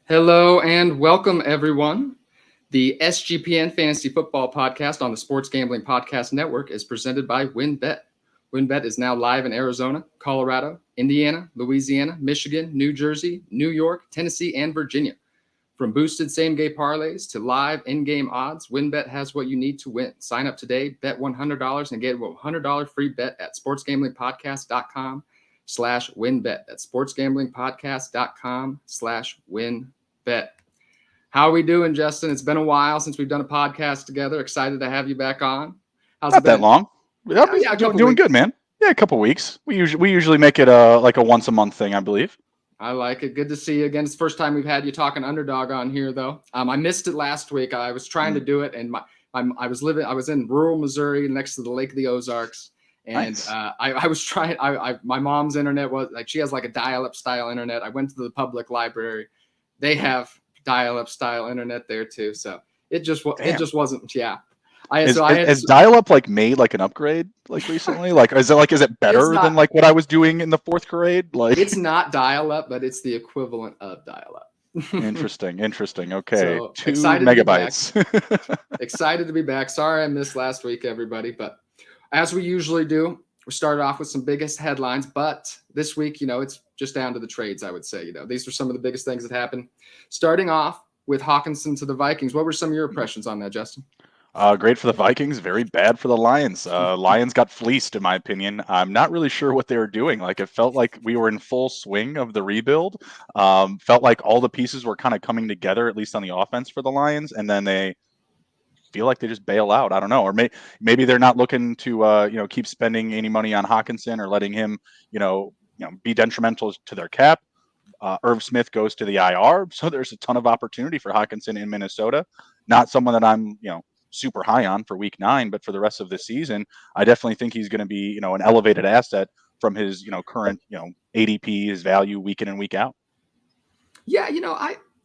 Hello and welcome, everyone. The SGPN Fantasy Football Podcast on the Sports Gambling Podcast Network is presented by WynnBET. WynnBET is now live in Arizona, Colorado, Indiana, Louisiana, Michigan, New Jersey, New York, Tennessee, and Virginia. From boosted same-game parlays to live in-game odds, WynnBET has what you need to win. Sign up today, bet $100, and get a $100 free bet at sportsgamblingpodcast.com/WynnBET. That's sportsgamblingpodcast.com/WynnBET. How are we doing, Justin? It's been a while since we've done a podcast together. Excited to have you back on. How's Not it been? that long. Yeah, a couple Doing weeks. good, man. Yeah, a couple weeks. We usually make it like a once a month thing, I believe. I like it. Good to see you again. It's the first time we've had you talking Underdog on here, though. I missed it last week. I was trying to do it, and I was in rural Missouri next to the Lake of the Ozarks, and Nice. I was trying. My mom's internet was like, she has like a dial-up style internet. I went to the public library. They have dial-up style internet there too, so it just wasn't. Yeah. Is dial-up like made like an upgrade like recently? Is it better than like what I was doing in the fourth grade? Like it's not dial-up, but it's the equivalent of dial-up. Interesting. Okay, So 2 excited megabytes. Excited to be back. Sorry I missed last week, everybody, but as we usually do, we started off with some biggest headlines, but this week, it's just down to the trades, I would say. These are some of the biggest things that happened. Starting off with Hawkinson to the Vikings. What were some of your impressions on that, Justin? Great for the Vikings, very bad for the Lions. Lions got fleeced, in my opinion. I'm not really sure what they were doing. Like, it felt like we were in full swing of the rebuild. Felt like all the pieces were kind of coming together, at least on the offense for the Lions, and then they feel like they just bail out. I don't know, or maybe they're not looking to keep spending any money on Hawkinson or letting him be detrimental to their cap. Irv Smith goes to the IR, so there's a ton of opportunity for Hawkinson in Minnesota. Not someone that I'm super high on for week 9, but for the rest of the season, I definitely think he's going to be, an elevated asset from his, current, ADP, his value week in and week out. Yeah,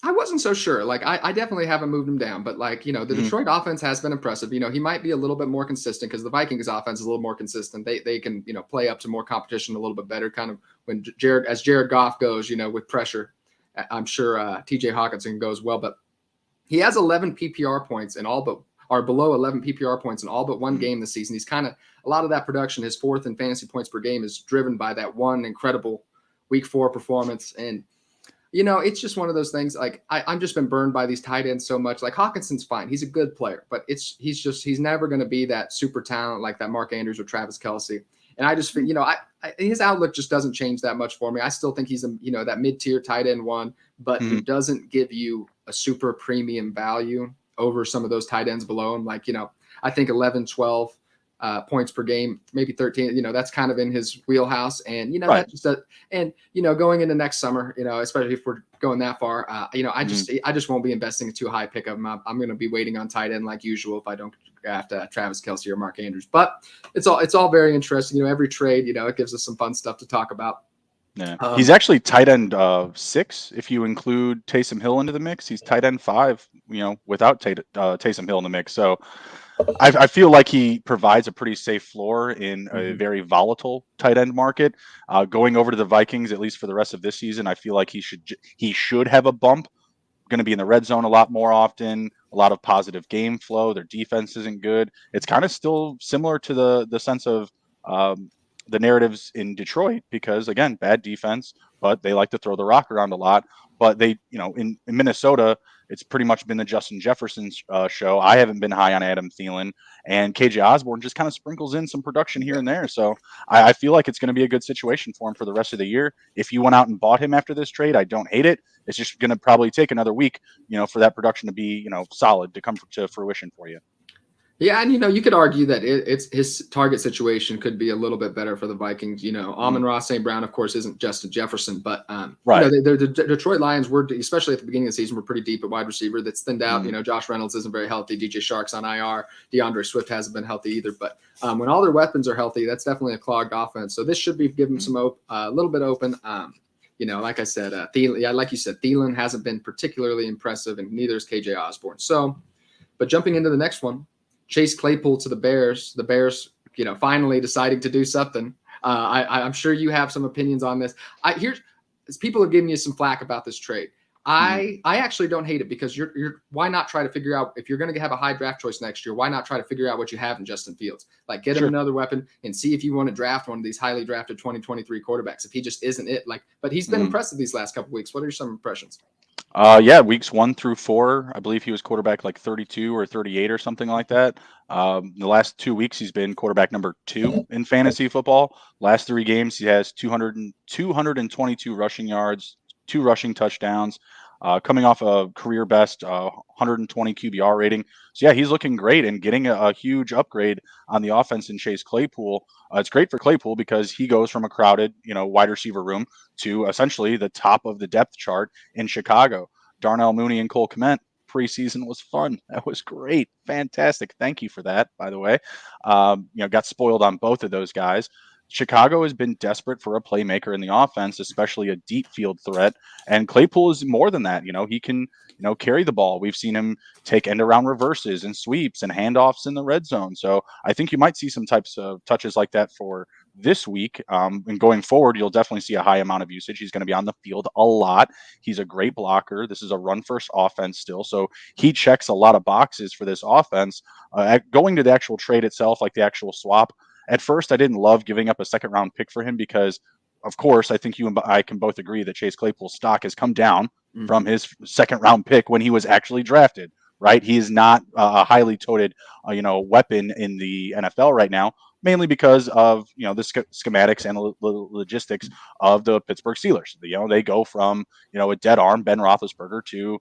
I wasn't so sure. Like, I definitely haven't moved him down, but the Detroit offense has been impressive. He might be a little bit more consistent because the Vikings offense is a little more consistent. They can, play up to more competition a little bit better. Kind of when Jared Goff goes, with pressure, I'm sure TJ Hawkinson goes well, but he has 11 PPR points in all but are below 11 PPR points in all but one game this season. He's kind of a lot of that production, his fourth in fantasy points per game, is driven by that one incredible week 4 performance. And, it's just one of those things. Like, I'm just been burned by these tight ends so much. Like, Hawkinson's fine. He's a good player, but he's never going to be that super talent like that Mark Andrews or Travis Kelce. And I just feel, his outlook just doesn't change that much for me. I still think he's that mid-tier tight end one, but he doesn't give you a super premium value over some of those tight ends below him. Like, I think 11, 12 points per game, maybe 13, that's kind of in his wheelhouse. And, Right. that just and, going into next summer, especially if we're going that far, I just won't be investing a too high pick of him. I'm going to be waiting on tight end like usual if I don't draft Travis Kelce or Mark Andrews. But it's all very interesting. Every trade, it gives us some fun stuff to talk about. Yeah. He's actually tight end 6 if you include Taysom Hill into the mix. He's tight end 5, without Taysom Hill in the mix. So I feel like he provides a pretty safe floor in a very volatile tight end market. Going over to the Vikings, at least for the rest of this season, I feel like he should have a bump. Going to be in the red zone a lot more often. A lot of positive game flow. Their defense isn't good. It's kind of still similar to the sense of the narratives in Detroit, because again, bad defense, but they like to throw the rock around a lot. But they, in Minnesota, it's pretty much been the Justin Jefferson show. I haven't been high on Adam Thielen, and KJ Osborne just kind of sprinkles in some production here and there. So I feel like it's going to be a good situation for him for the rest of the year. If you went out and bought him after this trade, I don't hate it. It's just going to probably take another week, for that production to be, solid to come to fruition for you. Yeah, and you could argue that it's his target situation could be a little bit better for the Vikings. Amon-Ra St. Brown, of course, isn't Justin Jefferson, but right. The Detroit Lions were, especially at the beginning of the season, were pretty deep at wide receiver. That's thinned out. Josh Reynolds isn't very healthy. DJ Shark's on IR. DeAndre Swift hasn't been healthy either. But when all their weapons are healthy, that's definitely a clogged offense. So this should be giving some a little bit open. Like I said, Thielen, like you said, Thielen hasn't been particularly impressive, and neither is KJ Osborne. So, but jumping into the next one. Chase Claypool to the Bears. The Bears, finally deciding to do something. I'm sure you have some opinions on this. People are giving you some flack about this trade. I actually don't hate it because you're why not try to figure out if you're going to have a high draft choice next year? Why not try to figure out what you have in Justin Fields? Like get him Sure. another weapon and see if you want to draft one of these highly drafted 2023 quarterbacks. If he just isn't it, like, but he's been impressive these last couple weeks. What are some impressions? Yeah, weeks 1 through 4, I believe he was quarterback like 32 or 38 or something like that. The last 2 weeks, he's been quarterback number 2 in fantasy football. Last 3 games, he has 222 rushing yards, 2 rushing touchdowns, coming off a career best 120 QBR rating. So yeah, he's looking great and getting a huge upgrade on the offense in Chase Claypool. It's great for Claypool because he goes from a crowded, wide receiver room to essentially the top of the depth chart in Chicago. Darnell Mooney and Cole Kmet preseason was fun. That was great. Fantastic. Thank you for that, by the way. Got spoiled on both of those guys. Chicago has been desperate for a playmaker in the offense, especially a deep field threat. And Claypool is more than that. He can, carry the ball. We've seen him take end around reverses and sweeps and handoffs in the red zone. So I think you might see some types of touches like that for this week. And going forward, you'll definitely see a high amount of usage. He's going to be on the field a lot. He's a great blocker. This is a run first offense still. So he checks a lot of boxes for this offense. Going to the actual trade itself, like the actual swap, at first I didn't love giving up a second round pick for him because, of course, I think you and I can both agree that Chase Claypool's stock has come down from his second round pick when he was actually drafted. Right, he is not a highly touted, weapon in the NFL right now, mainly because of the schematics and the logistics of the Pittsburgh Steelers. They go from a dead arm Ben Roethlisberger to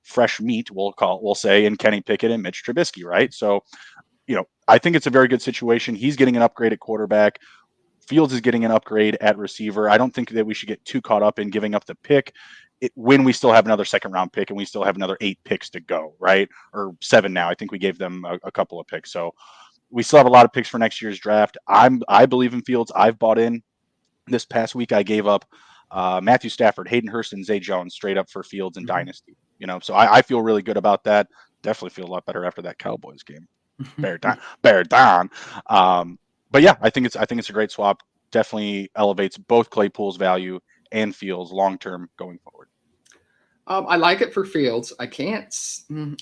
fresh meat, we'll say, in Kenny Pickett and Mitch Trubisky, right? So I think it's a very good situation. He's getting an upgrade at quarterback. Fields is getting an upgrade at receiver. I don't think that we should get too caught up in giving up the pick when we still have another second round pick and we still have another 8 picks to go, right? Or 7 now. I think we gave them a couple of picks. So we still have a lot of picks for next year's draft. I believe in Fields. I've bought in. This past week, I gave up Matthew Stafford, Hayden Hurst, and Zay Jones straight up for Fields and Dynasty. So I feel really good about that. Definitely feel a lot better after that Cowboys game. Bear down. But yeah, I think it's a great swap. Definitely elevates both Claypool's value and Fields long term going forward. I like it for Fields. I can't.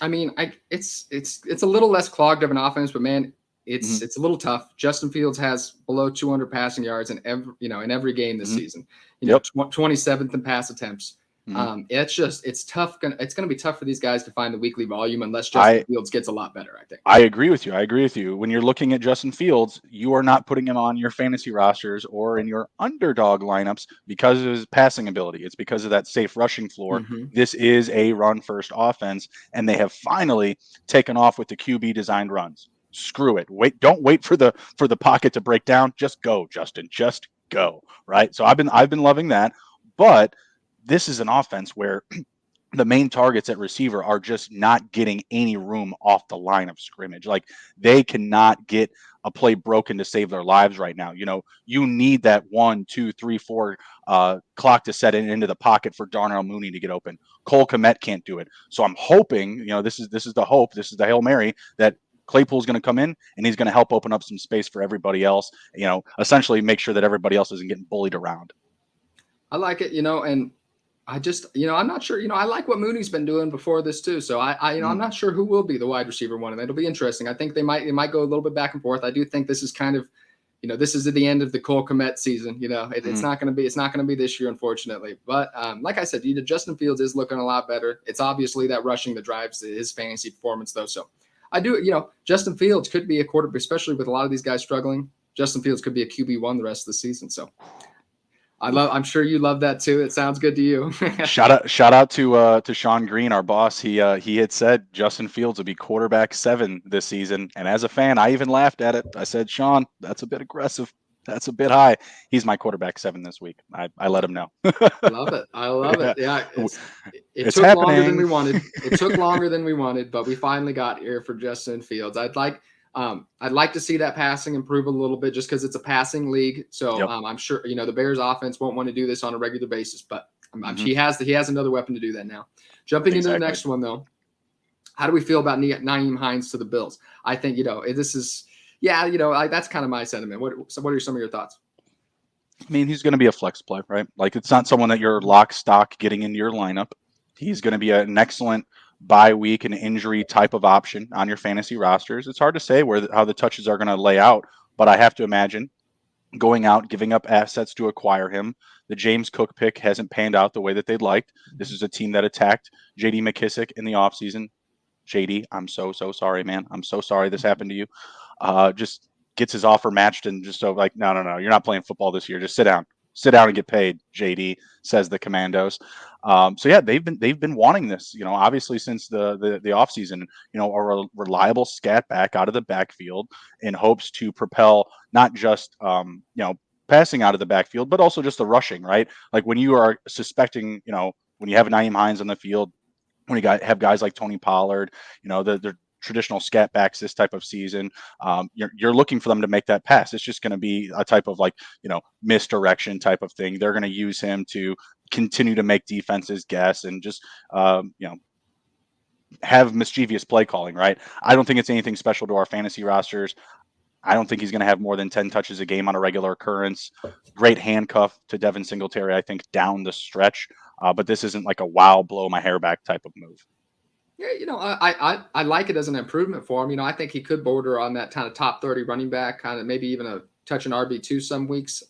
I mean, it's a little less clogged of an offense, but man, it's a little tough. Justin Fields has below 200 passing yards in every game this season. 27th in pass attempts. It's tough. It's going to be tough for these guys to find the weekly volume unless Justin Fields gets a lot better, I think. I agree with you. When you're looking at Justin Fields, you are not putting him on your fantasy rosters or in your underdog lineups because of his passing ability. It's because of that safe rushing floor. This is a run first offense, and they have finally taken off with the QB designed runs. Screw it. Don't wait for the pocket to break down. Just go, Justin. Just go. Right. So I've been loving that. But this is an offense where the main targets at receiver are just not getting any room off the line of scrimmage. Like they cannot get a play broken to save their lives right now. You need that 1, 2, 3, 4 clock to set it into the pocket for Darnell Mooney to get open. Cole Kmet can't do it. So I'm hoping, this is the hope, this is the Hail Mary that Claypool's going to come in and he's going to help open up some space for everybody else, essentially make sure that everybody else isn't getting bullied around. I like it, and I just, I'm not sure, I like what Mooney's been doing before this too. So I'm not sure who will be the wide receiver one, and it'll be interesting. I think they might go a little bit back and forth. I do think this is kind of, this is at the end of the Cole Kmet season. It's not going to be this year, unfortunately. But like I said, Justin Fields is looking a lot better. It's obviously that rushing that drives his fantasy performance though. So I do, Justin Fields could be a quarterback, especially with a lot of these guys struggling. Justin Fields could be a QB1 the rest of the season. So I'm sure you love that too. It sounds good to you. Shout out to Sean Green, our boss. He had said Justin Fields would be quarterback 7 this season, and as a fan, I even laughed at it. I said, Sean, that's a bit aggressive. That's a bit high. He's my quarterback 7 this week. I let him know. Love it. I love it. Yeah, it took happening. longer than we wanted. It took longer than we wanted, but we finally got here for Justin Fields. I'd like to see that passing improve a little bit just because it's a passing league. So I'm sure, the Bears offense won't want to do this on a regular basis, but he has another weapon to do that now. Jumping into the next one, though, how do we feel about Nyheim Hines to the Bills? I think, this is, that's kind of my sentiment. What are some of your thoughts? I mean, he's going to be a flex play, right? Like it's not someone that you're lock stock getting into your lineup. He's going to be an excellent bye week and injury type of option on your fantasy rosters. It's hard to say how the touches are going to lay out, but I have to imagine going out, giving up assets to acquire him. The James Cook pick hasn't panned out the way that they'd liked. This is a team that attacked J.D. McKissick in the offseason. JD, I'm so sorry, man. I'm so sorry this happened to you. Just gets his offer matched and just so like, no, you're not playing football this year. Just sit down and get paid. JD says the Commandos. So yeah, they've been wanting this, obviously since the offseason, a reliable scat back out of the backfield in hopes to propel not just passing out of the backfield, but also just the rushing, right? Like when you are suspecting, when you have Naeem Hines on the field, when you have guys like Tony Pollard, the traditional scat backs this type of season, you're looking for them to make that pass. It's just going to be a type of misdirection type of thing. They're going to use him to continue to make defenses guess and just have mischievous play calling, right? I don't think it's anything special to our fantasy rosters. I don't think he's going to have more than 10 touches a game on a regular occurrence. Great handcuff to Devin Singletary, I think, down the stretch. But this isn't like a wow, blow my hair back type of move. Yeah, I like it as an improvement for him. I think he could border on that kind of top 30 running back, kind of maybe even a touch an RB2 some weeks.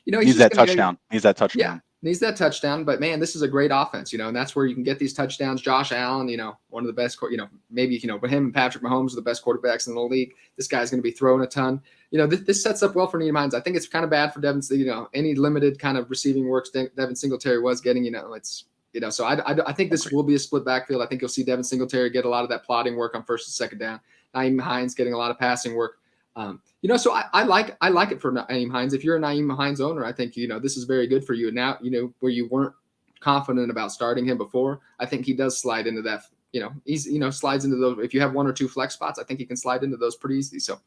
Needs that touchdown. Needs that touchdown. Yeah, needs that touchdown. But man, this is a great offense, and that's where you can get these touchdowns. Josh Allen, one of the best, maybe, with him and Patrick Mahomes are the best quarterbacks in the league. This guy's going to be throwing a ton. This sets up well for Naeem Hines. I think it's kind of bad for Devin, any limited kind of receiving works Devin Singletary was getting, so I think this will be a split backfield. I think you'll see Devin Singletary get a lot of that plotting work on first and second down. Naeem Hines getting a lot of passing work. So I like it for Naeem Hines. If you're a Naeem Hines owner, I think, this is very good for you. And now, where you weren't confident about starting him before, I think he does slide into that, he's, slides into those. If you have one or two flex spots, I think he can slide into those pretty easily. So,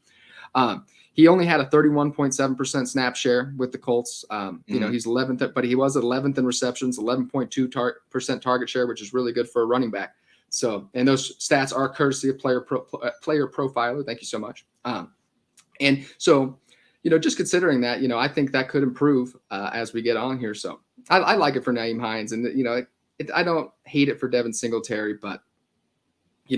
he only had a 31.7% snap share with the Colts. He's 11th, but he was 11th in receptions, 11.2% target share, which is really good for a running back. So, and those stats are courtesy of Player Profiler. Thank you so much. And so, just considering that, I think that could improve as we get on here. So, I like it for Naeem Hines, and I don't hate it for Devin Singletary, but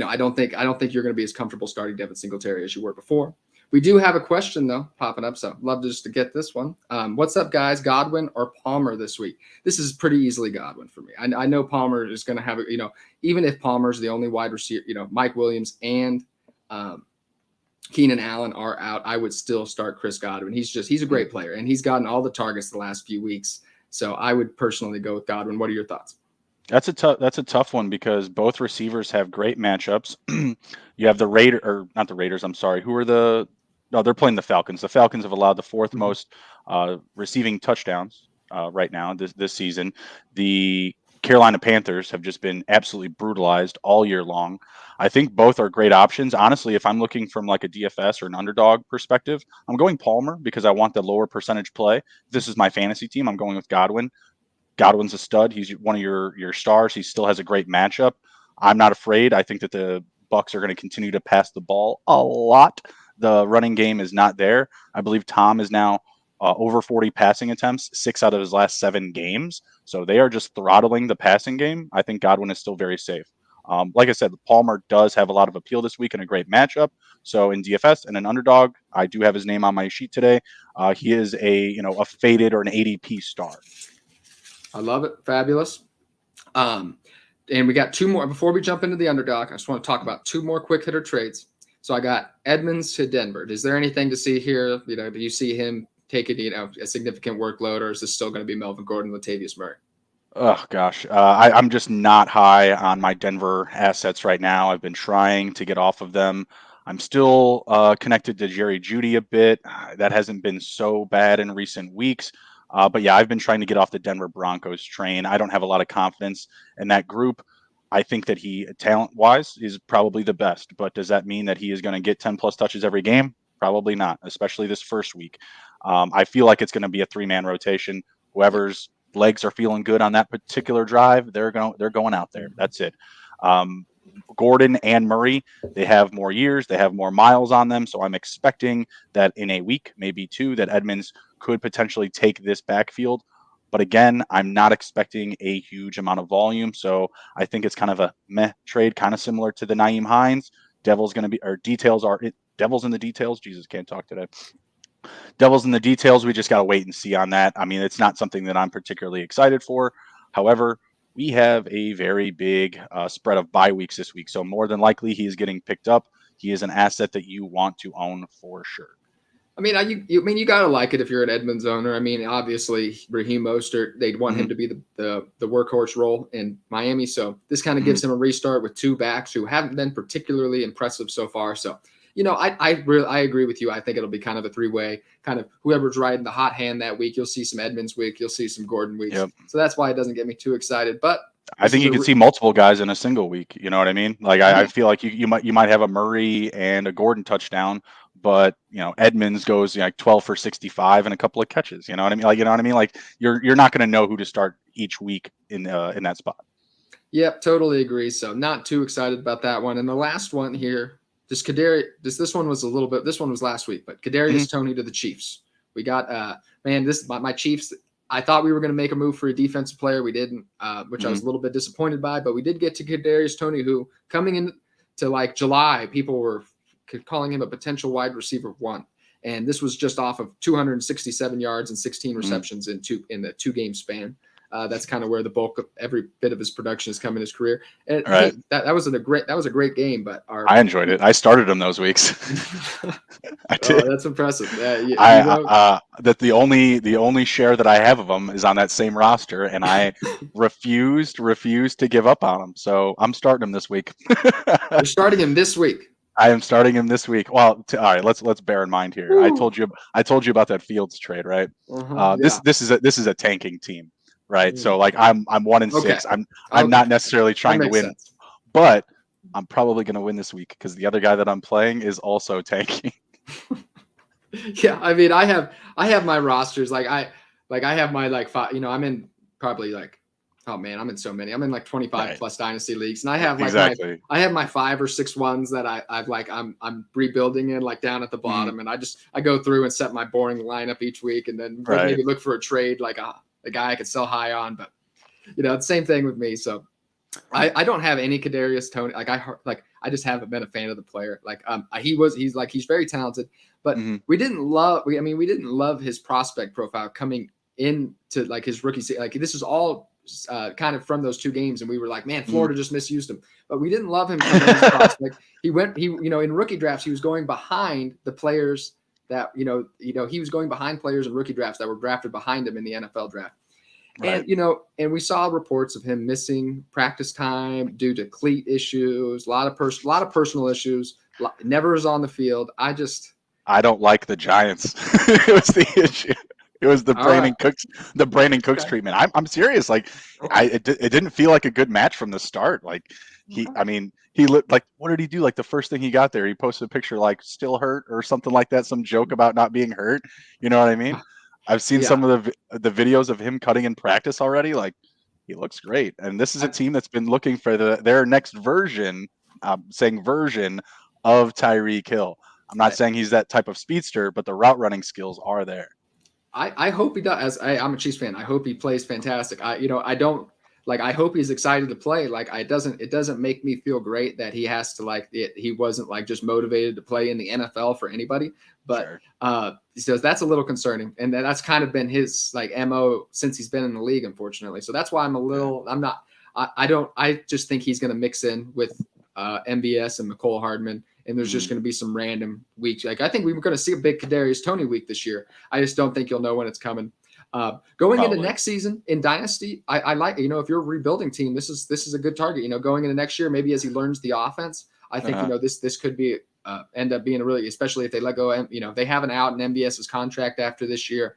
I don't think you're going to be as comfortable starting Devin Singletary as you were before. We do have a question, though, popping up, so love just to get this one. What's up, guys? Godwin or Palmer this week? This is pretty easily Godwin for me. I know Palmer is going to have even if Palmer's the only wide receiver, Mike Williams and Keenan Allen are out, I would still start Chris Godwin. He's a great player, and he's gotten all the targets the last few weeks. So I would personally go with Godwin. What are your thoughts? That's a tough one because both receivers have great matchups. You have not the Raiders. I'm sorry. They're playing the Falcons. The Falcons have allowed the fourth most receiving touchdowns right now this season. The Carolina Panthers have just been absolutely brutalized all year long. I think both are great options. Honestly, if I'm looking from like a DFS or an underdog perspective, I'm going Palmer because I want the lower percentage play. If this is my fantasy team, I'm going with Godwin. Godwin's a stud. He's one of your stars. He still has a great matchup. I'm not afraid. I think that the Bucs are going to continue to pass the ball a lot. The running game is not there. I believe Tom is now over 40 passing attempts, 6 out of his last 7 games. So they are just throttling the passing game. I think Godwin is still very safe. Like I said, Palmer does have a lot of appeal this week and a great matchup. So in DFS and an underdog, I do have his name on my sheet today. He is a faded or an ADP star. I love it. Fabulous. And we got 2 more. Before we jump into the underdog, I just want to talk about 2 more quick hitter trades. So I got Edmonds to Denver. Is there anything to see here? Do you see him taking, a significant workload, or is this still going to be Melvin Gordon, Latavius Murray? Oh, gosh. I'm just not high on my Denver assets right now. I've been trying to get off of them. I'm still connected to Jerry Jeudy a bit. That hasn't been so bad in recent weeks. But yeah, I've been trying to get off the Denver Broncos train. I don't have a lot of confidence in that group. I think that he, talent-wise, is probably the best. But does that mean that he is going to get 10-plus touches every game? Probably not, especially this first week. I feel like it's going to be a 3-man rotation. Whoever's legs are feeling good on that particular drive, they're going out there. That's it. Gordon and Murray, they have more years, they have more miles on them. So I'm expecting that in a week, maybe 2, that Edmonds could potentially take this backfield But again, I'm not expecting a huge amount of volume. So I think it's kind of a meh trade, kind of similar to the Naeem Hines. Devil's going to be, or details are, devil's in the details. Jesus, can't talk today. Devil's in the details. We just got to wait and see on that. I mean, it's not something that I'm particularly excited for. However, we have a very big spread of bye weeks this week. So more than likely, he is getting picked up. He is an asset that you want to own for sure. I mean, you gotta like it if you're an Edmonds owner. I mean, obviously Raheem Mostert, they'd want him to be the workhorse role in Miami. So this kind of gives him a restart with two backs who haven't been particularly impressive so far. So, I agree with you. I think it'll be kind of a three-way, kind of whoever's riding the hot hand that week. You'll see some Edmonds week, you'll see some Gordon weeks. Yep. So that's why it doesn't get me too excited. But I think you can see multiple guys in a single week. You know what I mean? Like I feel like you might have a Murray and a Gordon touchdown, but Edmonds goes like 12 for 65 and a couple of catches. You know what I mean? Like you're not going to know who to start each week in that spot. Yep, totally agree. So not too excited about that one. And the last one here, this one was last week, but Kadarius Toney to the Chiefs. We got my Chiefs. I thought we were going to make a move for a defensive player. We didn't, which I was a little bit disappointed by, but we did get to Kadarius Toney, who coming into like July, people were calling him a potential wide receiver one. And this was just off of 267 yards and 16 receptions in the 2-game span. That's kind of where the bulk of every bit of his production has come in his career. And right. that was a great game, but I enjoyed it. I started him those weeks. I did. Oh, that's impressive. That the only share that I have of him is on that same roster, and I refused to give up on him. So I'm starting him this week. You're starting him this week. I am starting him this week. Well, all right. Let's bear in mind here. Ooh. I told you about that Fields trade, right? This is a tanking team. Right. So like I'm 1-6. I'm not necessarily trying to win, sense. But I'm probably going to win this week because the other guy that I'm playing is also tanking. Yeah. I mean, I have my rosters. I have my five, I'm in probably I'm in so many. I'm in 25 plus dynasty leagues. And I have I have my 5 or 6 ones that I'm rebuilding in down at the bottom. And I go through and set my boring lineup each week and then maybe look for a trade a guy I could sell high on, but the same thing with me. So I don't have any Kadarius Toney. I just haven't been a fan of the player. He's very talented, but we didn't love his prospect profile coming into his rookie season. This is all kind of from those 2 games, and we were like, man, Florida just misused him. But we didn't love him coming as a prospect. In rookie drafts, he was going behind the players that he was going behind players in rookie drafts that were drafted behind him in the NFL draft. Right. And and we saw reports of him missing practice time due to cleat issues, a lot of personal issues, never was on the field. I don't like the Giants. It was the issue. It was the Brandon Cooks treatment. I'm serious. It didn't feel like a good match from the start. He looked what did he do? The first thing he got there, he posted a picture still hurt or something like that. Some joke about not being hurt. You know what I mean? I've seen some of the videos of him cutting in practice already. He looks great. And this is a team that's been looking for their next version, version of Tyreek Hill. I'm not saying he's that type of speedster, but the route running skills are there. I hope he does. I'm a Chiefs fan. I hope he plays fantastic. I hope he's excited to play. It doesn't make me feel great that he has to he wasn't just motivated to play in the NFL for anybody. But so that's a little concerning, and that's kind of been his MO since he's been in the league, unfortunately. So that's why I just think he's going to mix in with MBS and McCole Hardman. And there's just going to be some random weeks. I think we were going to see a big Kadarius Toney week this year. I just don't think you'll know when it's coming. Going into next season in Dynasty, I like, if you're a rebuilding team, this is a good target. Going into next year, maybe as he learns the offense, I think this could be end up being a really, especially if they let go. They have an out in MBS's contract after this year.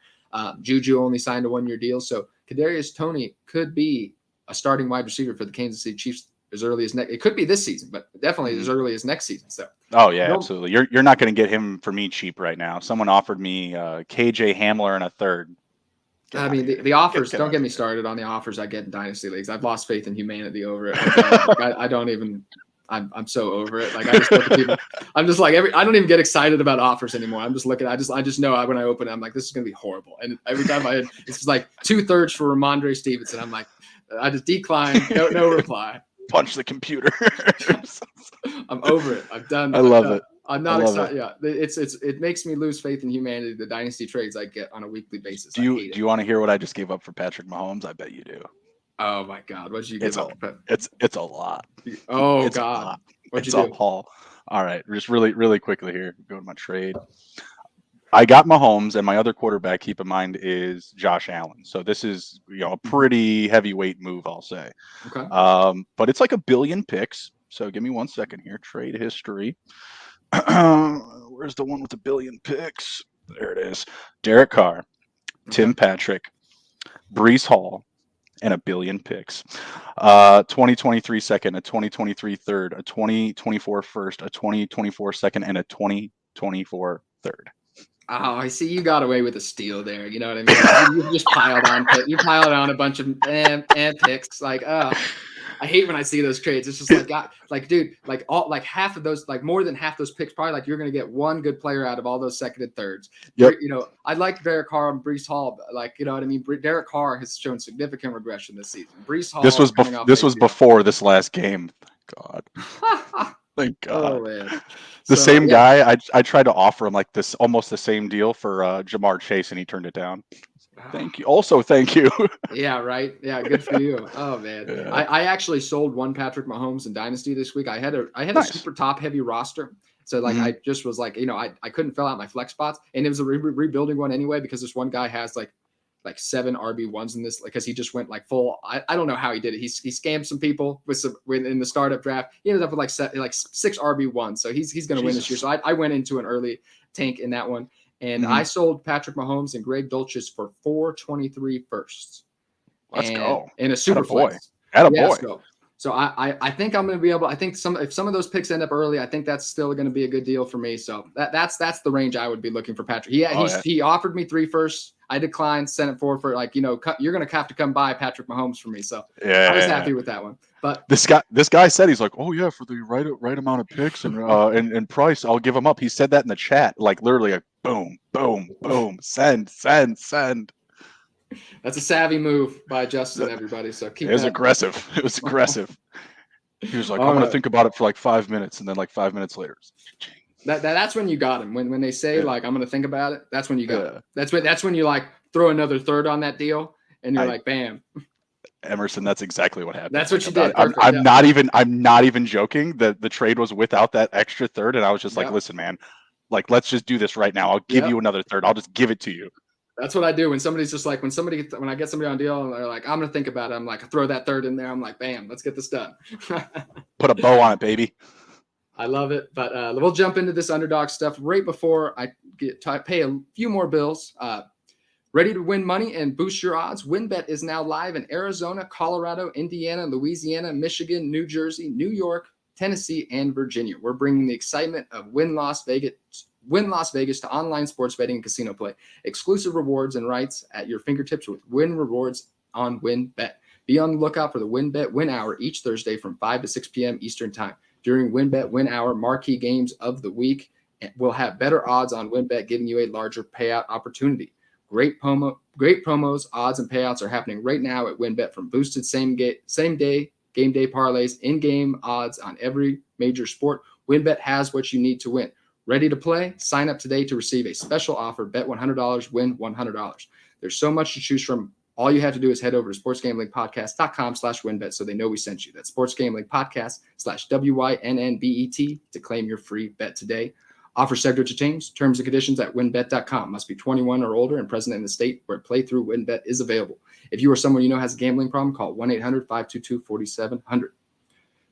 Juju only signed a 1-year deal, so Kadarius Toney could be a starting wide receiver for the Kansas City Chiefs as early as next. It could be this season, but definitely as early as next season. So. Oh yeah, absolutely. You're not going to get him for me cheap right now. Someone offered me KJ Hamler and a third. The offers. Don't get me started on the offers I get in dynasty leagues. I've lost faith in humanity over it. I I'm so over it. Like I just look at people. I'm just like I don't even get excited about offers anymore. I'm just looking. I just know when I open it, I'm like, this is gonna be horrible. And every time it's just like 2/3 for Ramondre Stevenson. I'm like, I just decline. No reply. Punch the computer. I'm over it. I'm done. I love it. I'm not excited. Yeah, it makes me lose faith in humanity. The dynasty trades I get on a weekly basis. Do you want to hear what I just gave up for Patrick Mahomes? I bet you do. Oh my God, what did you give up? It's a lot. Oh it's God, what'd you do? It's a haul. All right, just really quickly here. Go to my trade. I got Mahomes, and my other quarterback, keep in mind, is Josh Allen. So this is a pretty heavyweight move, I'll say. Okay. But it's like 1 billion picks. So give me 1 second here. Trade history. Where's the one with 1 billion picks? There it is. Derek Carr, Tim Patrick, Breece Hall, and 1 billion picks. 2023 second, a 2023 third, a 2024 first, a 2024 second, and a 2024 third. Oh, I see. You got away with a steal there. You know what I mean? You just piled on. You piled on a bunch of and picks. Like, I hate when I see those trades. It's just like, God, like, dude, like half of those, like more than half those picks, probably like you're going to get one good player out of all those second and thirds. Yep. I like Derek Carr and Breece Hall. Like, you know what I mean? Derek Carr has shown significant regression this season. Breece Hall. This was before this last game. God. Thank God. Oh man. The same guy. I tried to offer him like this, almost the same deal for Jamar Chase, and he turned it down. Thank you. Also, thank you. Yeah, right. Yeah, good for you. Oh man, yeah. I actually sold one Patrick Mahomes in Dynasty this week. I had a super top heavy roster, so like I just was like, I couldn't fill out my flex spots, and it was a rebuilding one anyway because this one guy has like 7 RB1s in this, because he just went like full. I don't know how he did it. He scammed some people in the startup draft. He ended up with like 6 RB1s, so he's going to win this year. So I went into an early tank in that one. And I sold Patrick Mahomes and Greg Dulcich for 423 firsts. Let's go. In a super flex. Attaboy. So I think I'm going to be able. I think if some of those picks end up early, I think that's still going to be a good deal for me. So that's the range I would be looking for Patrick. He offered me 3 firsts. I declined, sent it for like, you're going to have to come buy Patrick Mahomes for me. So I was happy with that one. But this guy said, he's like, oh yeah, for the right amount of picks and price, I'll give him up. He said that in the chat, like literally like boom, boom, boom, send. That's a savvy move by Justin, everybody. So keep. It was aggressive. It was aggressive. He was like, I'm going to think about it for like 5 minutes, and then like 5 minutes later. That's when you got him. When they say like, I'm going to think about it, that's when you got him. That's when you like throw another third on that deal, and you're like, bam. Emerson, that's exactly what happened. That's what you did. I'm not even joking. The trade was without that extra third, and I was just like, listen, man, like let's just do this right now. I'll give you another third. I'll just give it to you. That's what I do when somebody's just like, when I get somebody on deal and they're like, I'm gonna think about it. I'm like, throw that third in there. I'm like, bam, let's get this done. Put a bow on it, baby. I love it. But we'll jump into this underdog stuff right before I pay a few more bills. Ready to win money and boost your odds? WynnBET is now live in Arizona, Colorado, Indiana, Louisiana, Michigan, New Jersey, New York, Tennessee, and Virginia. We're bringing the excitement of Win Las Vegas to online sports betting and casino play. Exclusive rewards and rights at your fingertips with Win Rewards on WynnBET. Be on the lookout for the WynnBET Win Hour each Thursday from 5 to 6 p.m. Eastern Time. During WynnBET Win Hour, marquee games of the week will have better odds on WynnBET, giving you a larger payout opportunity. Great promos, odds, and payouts are happening right now at WynnBET, from boosted same day game day parlays, in-game odds on every major sport. WynnBET has what you need to win. Ready to play? Sign up today to receive a special offer. Bet $100, win $100. There's so much to choose from. All you have to do is head over to sportsgamblingpodcast.com/WynnBET so they know we sent you. That's sportsgamblingpodcast.com/WYNNBET to claim your free bet today. Offer subject to change. Terms and conditions at wynnbet.com. Must be 21 or older and present in the state where playthrough WynnBET is available. If you or someone you know has a gambling problem, call 1-800-522-4700.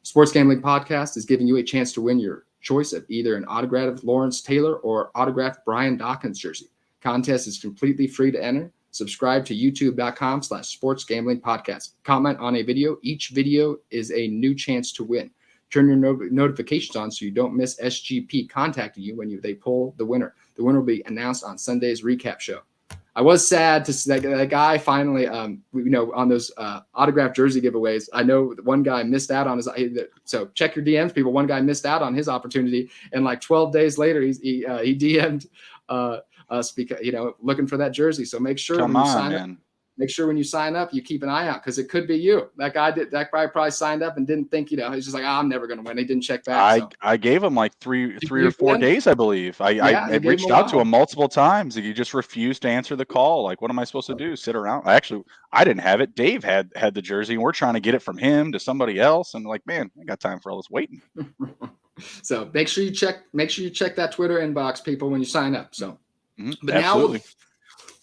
Sports Gambling Podcast is giving you a chance to win your choice of either an autographed Lawrence Taylor or autographed Brian Dawkins jersey. Contest is completely free to enter. Subscribe to youtube.com/sportsgamblingpodcast. Comment on a video. Each video is a new chance to win. Turn your notifications on so you don't miss SGP contacting you when they pull the winner. The winner will be announced on Sunday's recap show. I was sad to see that guy finally, on those autographed jersey giveaways. I know one guy missed out on his. So check your DMs, people. One guy missed out on his opportunity, and like 12 days later, he DM'd us because looking for that jersey. So make sure when you sign up. Make sure when you sign up, you keep an eye out because it could be you. That guy probably signed up and didn't think, he's just like, I'm never going to win. He didn't check back. I gave him like three or 4 days, I believe. I reached out to him multiple times. He just refused to answer the call. Like, what am I supposed to do? Sit around? Actually, I didn't have it. Dave had the jersey, and we're trying to get it from him to somebody else. And like, man, I got time for all this waiting. So make sure you check that Twitter inbox, people, when you sign up. So, but absolutely. Now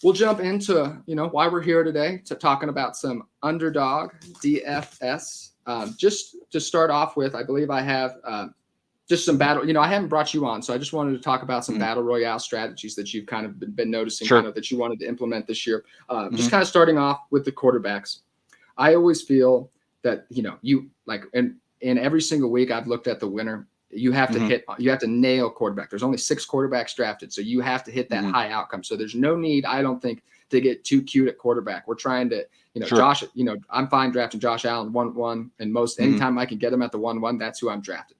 we'll jump into, why we're here today, to talking about some Underdog DFS. Just to start off with, I believe I have just some battle. I haven't brought you on, so I just wanted to talk about some battle royale strategies that you've kind of been noticing, kind of that you wanted to implement this year. Just kind of starting off with the quarterbacks. I always feel that you like in every single week I've looked at the winner. You have to you have to nail quarterback. There's only 6 quarterbacks drafted, so you have to hit that high outcome. So there's no need, I don't think, to get too cute at quarterback. We're trying to, Josh, I'm fine drafting Josh Allen 1-1, and most anytime I can get him at the 1-1, that's who I'm drafting.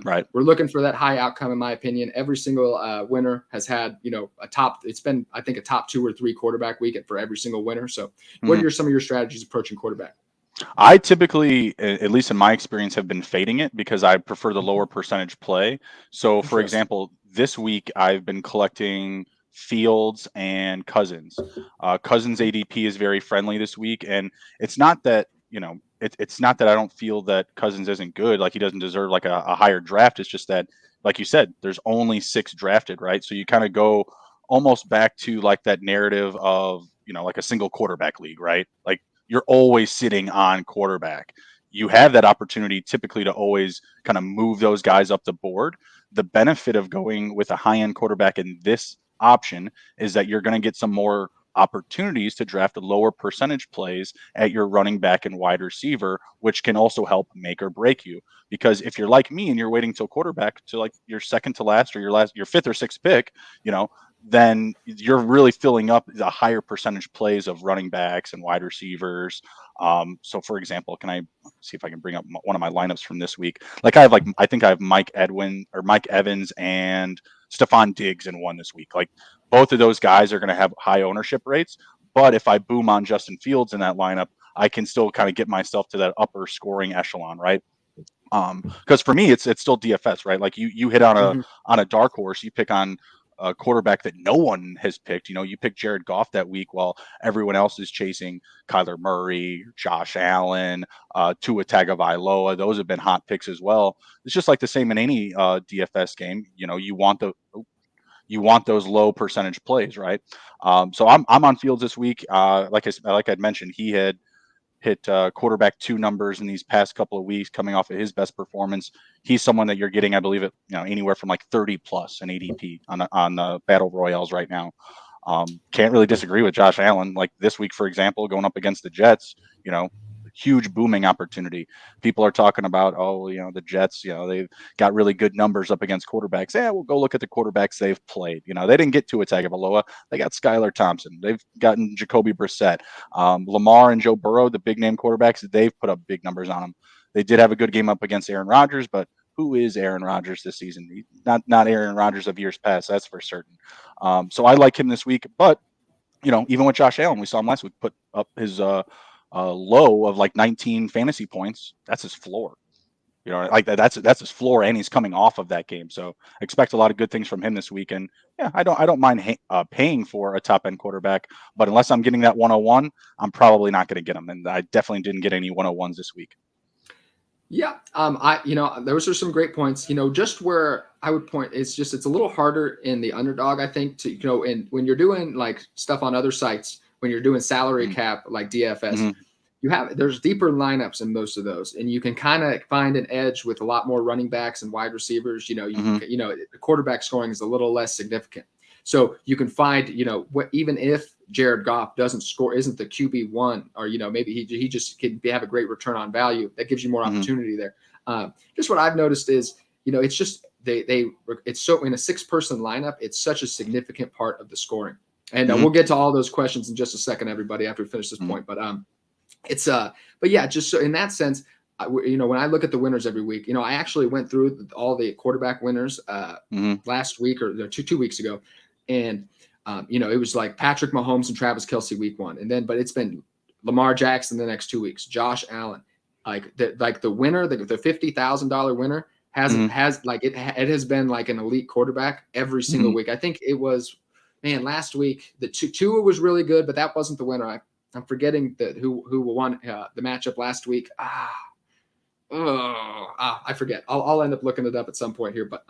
Right. We're looking for that high outcome, in my opinion. Every single winner has had, it's been, I think, a top 2 or 3 quarterback week for every single winner. So what are some of your strategies approaching quarterback? I typically, at least in my experience, have been fading it because I prefer the lower percentage play. So, for example, this week I've been collecting Fields and Cousins. Cousins ADP is very friendly this week, and it's not that it's not that I don't feel that Cousins isn't good, like he doesn't deserve like a higher draft. It's just that, like you said, there's only 6 drafted, right? So you kind of go almost back to like that narrative of like a single quarterback league, right? Like, you're always sitting on quarterback. You have that opportunity typically to always kind of move those guys up the board. The benefit of going with a high-end quarterback in this option is that you're going to get some more opportunities to draft lower percentage plays at your running back and wide receiver, which can also help make or break you. Because if you're like me and you're waiting till quarterback to like your second to last or your 5th or 6th pick, then you're really filling up the higher percentage plays of running backs and wide receivers. So for example, can I see if I can bring up one of my lineups from this week? Like I think I have Mike Evans and Stephon Diggs in one this week. Like both of those guys are going to have high ownership rates. But if I boom on Justin Fields in that lineup, I can still kind of get myself to that upper scoring echelon, right? Because for me, it's still DFS, right? Like you hit on a dark horse, you pick on a quarterback that no one has picked. You pick Jared Goff that week while everyone else is chasing Kyler Murray, Josh Allen, Tua Tagovailoa. Those have been hot picks as well. It's just like the same in any DFS game. You want those low percentage plays, right? So I'm on Fields this week. Like I'd mentioned, he had hit quarterback 2 numbers in these past couple of weeks, coming off of his best performance. He's someone that you're getting, I believe, anywhere from like 30 plus an ADP on battle royales right now. Can't really disagree with Josh Allen. Like this week, for example, going up against the Jets, huge booming opportunity. People are talking about, the Jets, they've got really good numbers up against quarterbacks. Yeah, we'll go look at the quarterbacks they've played. They didn't get Tua Tagovailoa. They got Skylar Thompson. They've gotten Jacoby Brissett. Lamar and Joe Burrow, the big name quarterbacks, they've put up big numbers on them. They did have a good game up against Aaron Rodgers, but who is Aaron Rodgers this season? Not Aaron Rodgers of years past, that's for certain. So I like him this week, but even with Josh Allen, we saw him last week put up his low of like 19 fantasy points. That's his floor. Like that's his floor, and he's coming off of that game. So expect a lot of good things from him this week. And yeah, I don't mind paying for a top end quarterback, but unless I'm getting that 101, I'm probably not going to get him. And I definitely didn't get any 101s this week. Yeah. Those are some great points, just where I would point, it's a little harder in the Underdog, I think, to, and when you're doing like stuff on other sites, when you're doing salary cap, like DFS, there's deeper lineups in most of those, and you can kind of find an edge with a lot more running backs and wide receivers. The quarterback scoring is a little less significant. So you can find, even if Jared Goff doesn't score, isn't the QB1, or, maybe he just can have a great return on value, that gives you more opportunity there. Just what I've noticed is, it's just, it's so in a 6-person lineup, it's such a significant part of the scoring. And we'll get to all those questions in just a second, everybody, after we finish this point. But but yeah, just so in that sense, when I look at the winners every week, I actually went through all the quarterback winners last week or two weeks ago, and it was like Patrick Mahomes and Travis Kelce week 1, but it's been Lamar Jackson the next 2 weeks, Josh Allen, the winner, the $50,000 winner it has been like an elite quarterback every single week. I think it was. Man, last week the Tua was really good, but that wasn't the winner. I'm forgetting who won the matchup last week. I forget. I'll end up looking it up at some point here. But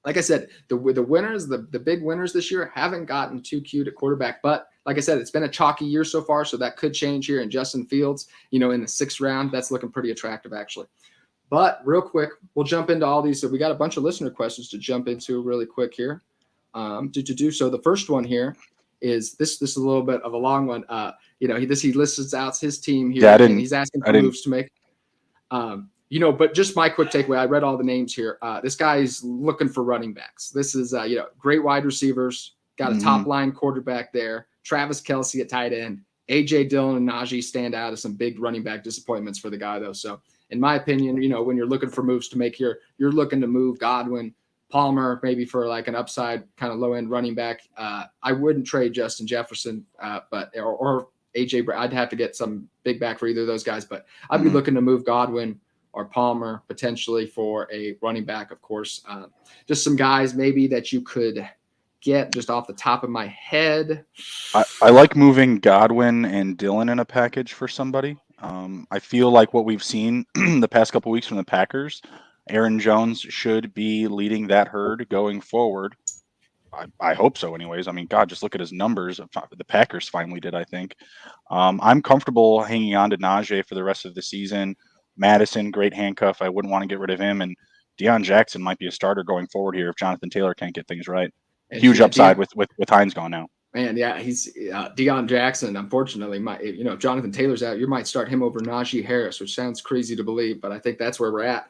like I said, the winners, the big winners this year haven't gotten too cute at quarterback. But like I said, it's been a chalky year so far, so that could change here. And Justin Fields, in the 6th round, that's looking pretty attractive actually. But real quick, we'll jump into all these. So we got a bunch of listener questions to jump into really quick here. So the first one here is this is a little bit of a long one. He lists out his team here, and he's asking for moves to make. But just my quick takeaway. I read all the names here. This guy's looking for running backs. This is great wide receivers. Got a top line quarterback there. Travis Kelce at tight end. AJ Dillon and Najee stand out as some big running back disappointments for the guy though. So in my opinion, when you're looking for moves to make here, you're looking to move Godwin, Palmer, maybe for like an upside kind of low end running back. I wouldn't trade Justin Jefferson, or AJ Brown. I'd have to get some big back for either of those guys, but I'd be looking to move Godwin or Palmer potentially for a running back, of course. Just some guys maybe that you could get just off the top of my head. I like moving Godwin and Dillon in a package for somebody. I feel like what we've seen the past couple weeks from the Packers, Aaron Jones should be leading that herd going forward. I hope so anyways. I mean, God, just look at his numbers. The Packers finally did, I think. I'm comfortable hanging on to Najee for the rest of the season. Madison, great handcuff. I wouldn't want to get rid of him. And Deion Jackson might be a starter going forward here if Jonathan Taylor can't get things right. Huge upside with Hines gone now. Man, yeah, he's Deion Jackson. Unfortunately, if Jonathan Taylor's out, you might start him over Najee Harris, which sounds crazy to believe, but I think that's where we're at.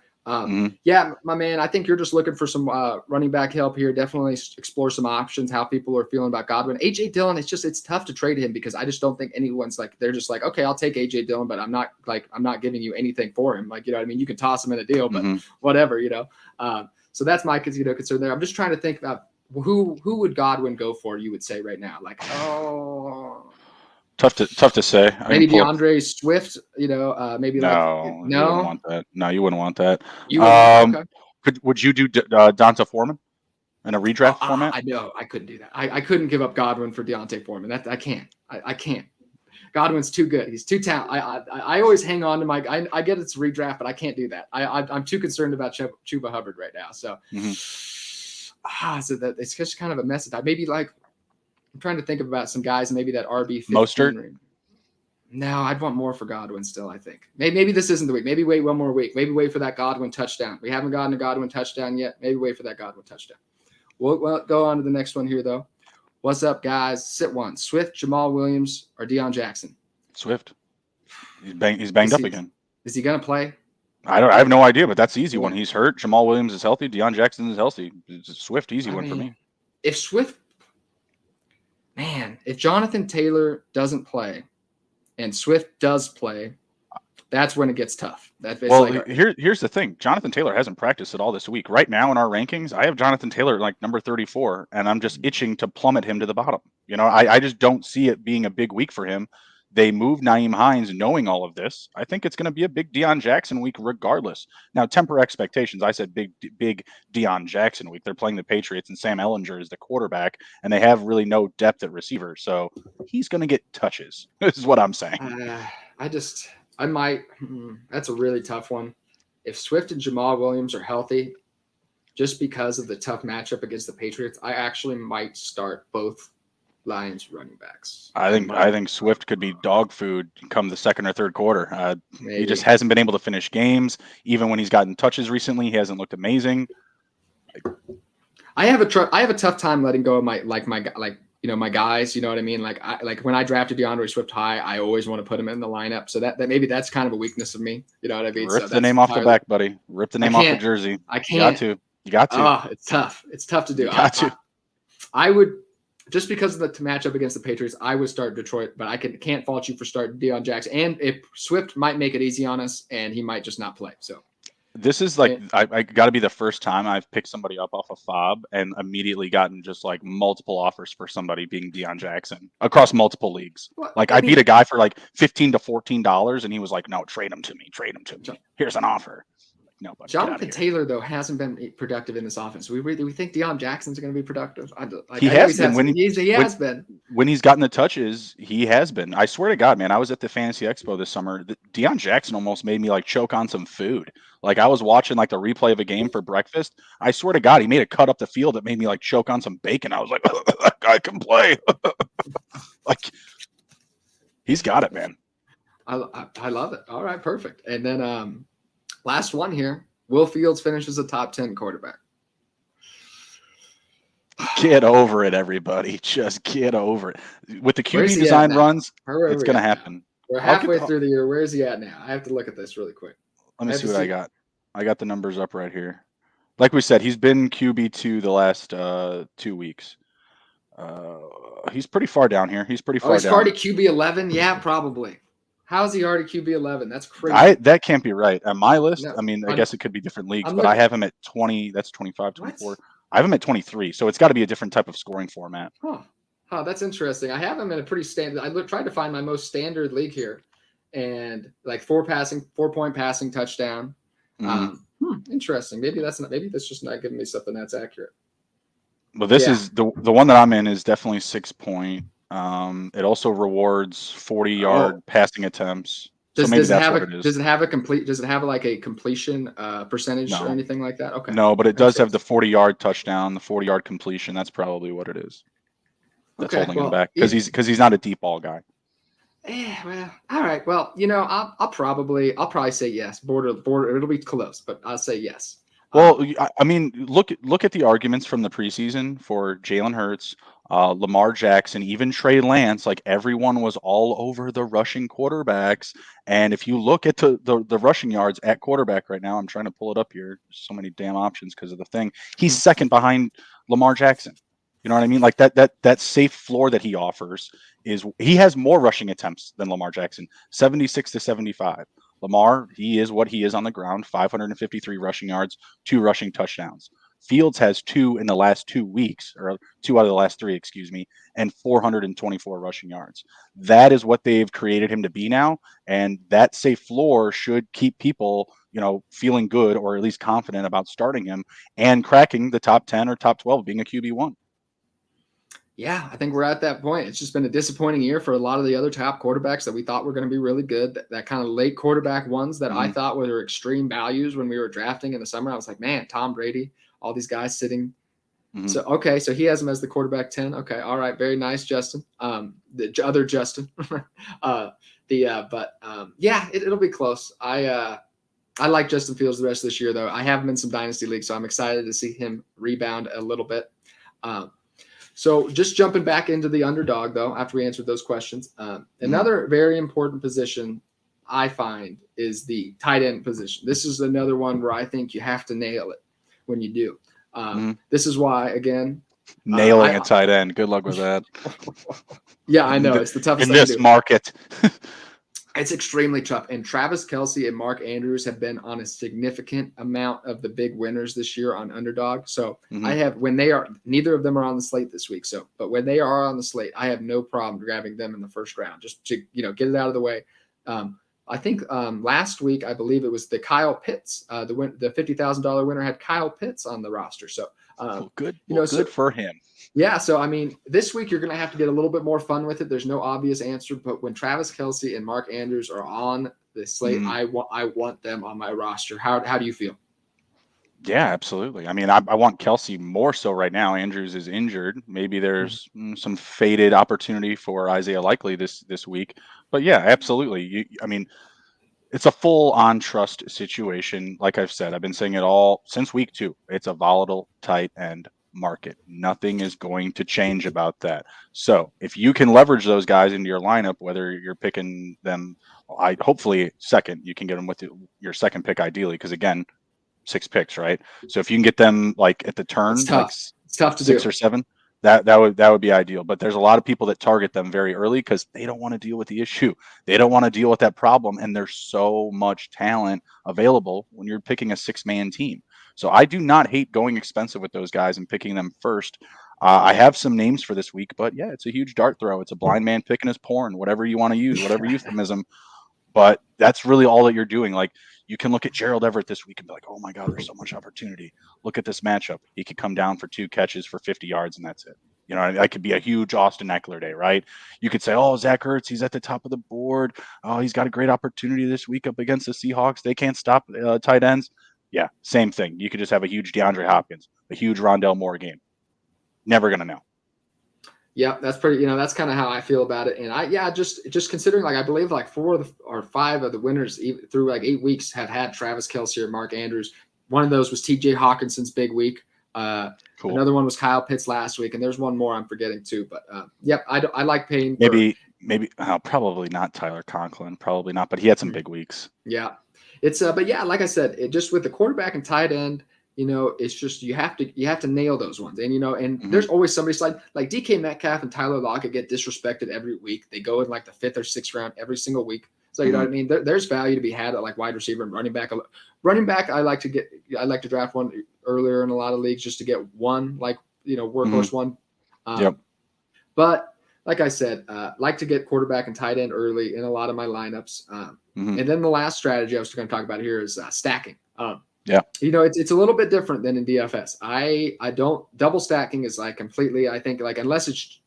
Yeah, my man, I think you're just looking for some running back help here. Definitely explore some options, how people are feeling about Godwin. AJ Dillon, it's tough to trade him because I just don't think anyone's they're just like, okay, I'll take AJ Dillon, but I'm not giving you anything for him. Like, you know what I mean? You can toss him in a deal, but whatever, So that's my concern there. I'm just trying to think about who would Godwin go for, you would say right now? Tough to say. Maybe DeAndre Swift, maybe no. You wouldn't want that. No, you wouldn't want that. Okay. Would you do Donta Foreman in a redraft format? I know I couldn't do that. I couldn't give up Godwin for Deontay Foreman. That I can't. I can't. Godwin's too good. He's too talented. I always hang on to I get it's redraft, but I can't do that. I'm too concerned about Chuba Hubbard right now. So. So that it's just kind of a mess. Maybe I'm trying to think about some guys, maybe that RB 15. Mostert? No, I'd want more for Godwin still, I think. Maybe this isn't the week. Maybe wait one more week. Maybe wait for that Godwin touchdown. We haven't gotten a Godwin touchdown yet. Maybe wait for that Godwin touchdown. We'll go on to the next one here, though. What's up, guys? Sit one. Swift, Jamal Williams, or Deion Jackson? Swift. He's banged up again. Is he going to play? I have no idea, but that's the easy one. He's hurt. Jamal Williams is healthy. Deion Jackson is healthy. It's a Swift, easy one for me. If Jonathan Taylor doesn't play and Swift does play, that's when it gets tough. Here's the thing. Jonathan Taylor hasn't practiced at all this week. Right now in our rankings, I have Jonathan Taylor number 34, and I'm just itching to plummet him to the bottom. I just don't see it being a big week for him. They moved Nyheim Hines knowing all of this. I think it's going to be a big Deion Jackson week regardless. Now, temper expectations. I said big Deion Jackson week. They're playing the Patriots, and Sam Ehlinger is the quarterback, and they have really no depth at receiver. So he's going to get touches. This is what I'm saying. I might. That's a really tough one. If Swift and Jamal Williams are healthy, just because of the tough matchup against the Patriots, I actually might start both Lions running backs. I think Swift could be dog food come the second or third quarter. He just hasn't been able to finish games. Even when he's gotten touches recently, he hasn't looked amazing. I have a tough time letting go of my guys. You know what I mean? When I drafted DeAndre Swift high, I always want to put him in the lineup. So that maybe that's kind of a weakness of me. You know what I mean? Rip the name off the back, buddy. Rip the name off the jersey. I can't. You got to. Oh, it's tough. It's tough to do. You got to. I would. just because of the matchup against the Patriots, I would start Detroit, but I can't fault you for starting Deion Jackson. And if Swift might make it easy on us, and he might just not play. So this is like I got to be the first time I've picked somebody up off a fob and immediately gotten just like multiple offers for somebody being Deion Jackson across multiple leagues. well, Like I beat a guy for like $15 to $14, and he was like, "No, trade him to me. Trade him to me. Here's an offer." No, but Jonathan Taylor though hasn't been productive in this offense. We think Deion Jackson's going to be productive. He has been when he's gotten the touches. He has been. I swear to God, man, I was at the Fantasy Expo this summer. Deion Jackson almost made me like choke on some food. Like I was watching like the replay of a game for breakfast. I swear to God, he made a cut up the field that made me like choke on some bacon. I was like, that guy can play. Like he's got it, man. I love it. All right, perfect. And then last one here. Will Fields finishes a top 10 quarterback. Get over it, everybody. Just get over it. With the QB design runs, it's going to happen. We're halfway through the year. Where is he at now? I have to look at this really quick. Let me see what I got. I got the numbers up right here. Like we said, he's been QB2 the last 2 weeks. He's pretty far down here. He's pretty far down. He's already QB 11? Yeah, probably. How is he already QB 11? That's crazy. That can't be right. On my list, no, I mean, I guess it could be different leagues, but I have him at 20. That's 25, 24. What? I have him at 23, so it's got to be a different type of scoring format. Huh, that's interesting. I have him in a pretty standard. I tried to find my most standard league here, and like 4-point passing touchdown. Interesting. Maybe that's just not giving me something that's accurate. Well, this is the one that I'm in is definitely 6-point. It also rewards 40-yard passing attempts. So maybe that's what it is. Does it have like a completion percentage or anything like that? Okay. No, but it does have the 40-yard touchdown, the 40-yard completion. That's probably what it is. That's holding him back because he's not a deep ball guy. Well, all right. Well, I'll probably say yes. Border. It'll be close, but I'll say yes. Well, I mean, look at the arguments from the preseason for Jalen Hurts, Lamar Jackson, even Trey Lance. Like everyone was all over the rushing quarterbacks. And if you look at the rushing yards at quarterback right now, I'm trying to pull it up here. There's so many damn options because of the thing. He's second behind Lamar Jackson. You know what I mean? Like that safe floor that he offers he has more rushing attempts than Lamar Jackson, 76 to 75. Lamar, he is what he is on the ground, 553 rushing yards, 2 rushing touchdowns. Fields has 2 in the last 2 weeks, or 2 out of the last 3, and 424 rushing yards. That is what they've created him to be now, and that safe floor should keep people, feeling good or at least confident about starting him and cracking the top 10 or top 12 being a QB1. Yeah, I think we're at that point. It's just been a disappointing year for a lot of the other top quarterbacks that we thought were going to be really good. That kind of late quarterback ones that I thought were extreme values when we were drafting in the summer. I was like, man, Tom Brady, all these guys sitting. So he has him as the quarterback 10. Okay, all right, very nice, Justin. The other Justin. It'll be close. I like Justin Fields the rest of this year, though. I have him in some dynasty leagues, so I'm excited to see him rebound a little bit. So just jumping back into the underdog, though, after we answered those questions, another very important position I find is the tight end position. This is another one where I think you have to nail it when you do. This is why, again, nailing a tight end. Good luck with that. Yeah, I know. It's the toughest in this market. It's extremely tough. And Travis Kelce and Mark Andrews have been on a significant amount of the big winners this year on Underdog. So I have, neither of them are on the slate this week. But when they are on the slate, I have no problem grabbing them in the first round just to, get it out of the way. I think last week, I believe it was the Kyle Pitts, the $50,000 winner had Kyle Pitts on the roster. So good, good for him. Yeah, so I mean, this week you're going to have to get a little bit more fun with it. There's no obvious answer, but when Travis Kelce and Mark Andrews are on the slate, I want them on my roster. How do you feel? Yeah, absolutely. I mean, I want Kelce more so right now. Andrews is injured. Maybe there's some faded opportunity for Isaiah Likely this week, but yeah, absolutely. It's a full-on trust situation. Like I've said, I've been saying it all since week 2. It's a volatile tight end market. Nothing is going to change about that. So if you can leverage those guys into your lineup, whether you're picking them, hopefully second, you can get them with your second pick ideally, because again, 6 picks, right? So if you can get them like at the turn, it's tough to 6 do. or 7, That would be ideal. But there's a lot of people that target them very early because they don't want to deal with the issue. They don't want to deal with that problem. And there's so much talent available when you're picking a 6-man team. So I do not hate going expensive with those guys and picking them first. I have some names for this week, but yeah, it's a huge dart throw. It's a blind man picking his porn, whatever you want to use, whatever euphemism. But that's really all that you're doing. Like, you can look at Gerald Everett this week and be like, oh my God, there's so much opportunity. Look at this matchup. He could come down for 2 catches for 50 yards and that's it. You know, that could be a huge Austin Eckler day, right? You could say, oh, Zach Ertz, he's at the top of the board. Oh, he's got a great opportunity this week up against the Seahawks. They can't stop tight ends. Yeah, same thing. You could just have a huge DeAndre Hopkins, a huge Rondell Moore game. Never going to know. Yeah, that's pretty, that's kind of how I feel about it. And just considering, like, I believe like 4 or 5 of the winners through like 8 weeks have had Travis Kelce or Mark Andrews. One of those was TJ Hawkinson's big week. Cool. Another one was Kyle Pitts last week. And there's one more I'm forgetting too. But I like paying. Maybe probably not Tyler Conklin. Probably not. But he had some big weeks. Yeah. But yeah, like I said, it just with the quarterback and tight end, it's just you have to nail those ones. And there's always somebody like DK Metcalf and Tyler Lockett get disrespected every week. They go in like the 5th or 6th round every single week. So you know what I mean? There's value to be had at like wide receiver and running back. Running back, I like to draft one earlier in a lot of leagues just to get one workhorse one. But like I said, like to get quarterback and tight end early in a lot of my lineups. And then the last strategy I was going to talk about here is stacking. It's a little bit different than in DFS. I don't double stacking is like completely. I think like unless it's